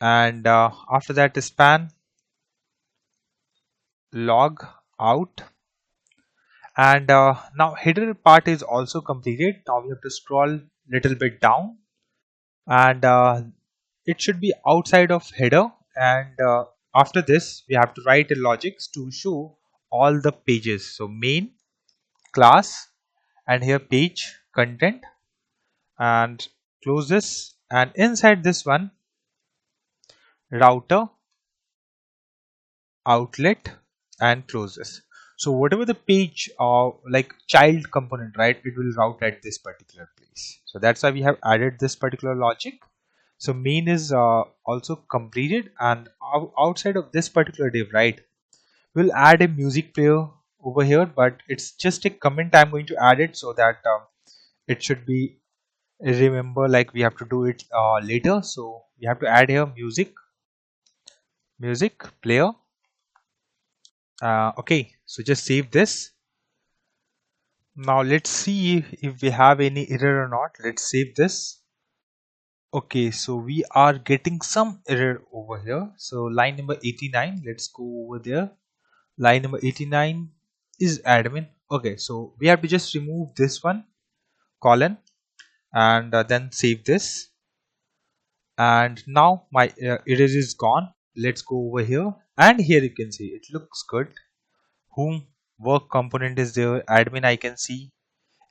and after that span log out, and now header part is also completed. Now we have to scroll little bit down, and it should be outside of header, and after this we have to write a logics to show all the pages. So main class, and here page content, and close this, and inside this one router outlet, and close this. So whatever the page like child component, right, it will route at this particular place. So that's why we have added this particular logic. So main is also completed, and outside of this particular div, right, we'll add a music player over here, but it's just a comment. I'm going to add it so that it should be remember, like we have to do it later. So we have to add here music player, Okay, so just save this. Now let's see if we have any error or not. Let's save this. Okay, so we are getting some error over here. So line number 89, let's go over there. Line number 89 is admin. Okay, so we have to just remove this one, colon, and then save this. And now my error is gone. Let's go over here, and here you can see it looks good. Whom work component is there, admin I can see.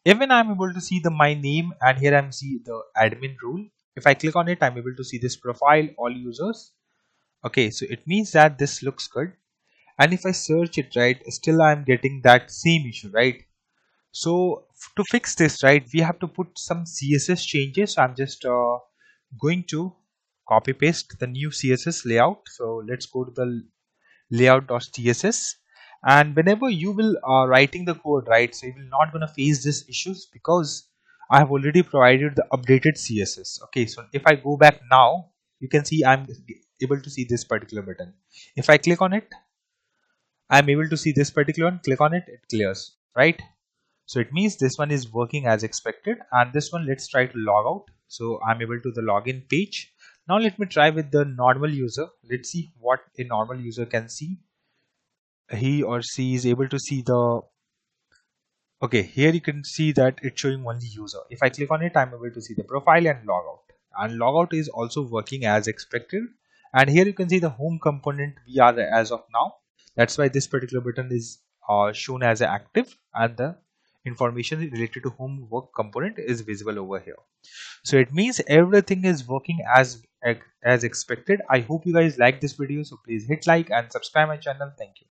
Even I'm able to see the my name, and here I'm see the admin rule. If I click on it, I'm able to see this profile, all users. Okay, so it means that this looks good. And if I search it, right, still I'm getting that same issue, right? So to fix this, right, we have to put some CSS changes. So I'm just going to copy paste the new CSS layout. So let's go to the layout.css, and whenever you will writing the code, right, so you will not gonna face these issues because I have already provided the updated CSS. Okay, so if I go back now, you can see I'm able to see this particular button. If I click on it, I'm able to see this particular one. Click on it, it clears, right? So it means this one is working as expected, and this one, let's try to log out. So I'm able to the login page. Now let me try with the normal user. Let's see what a normal user can see. He or she is able to see the, okay, here you can see that it's showing only user. If I click on it, I'm able to see the profile and logout, and logout is also working as expected. And here you can see the home component we are as of now. That's why this particular button is shown as active, and the information related to home work component is visible over here. So it means everything is working as expected. I hope you guys like this video, so please hit like and subscribe my channel. Thank you.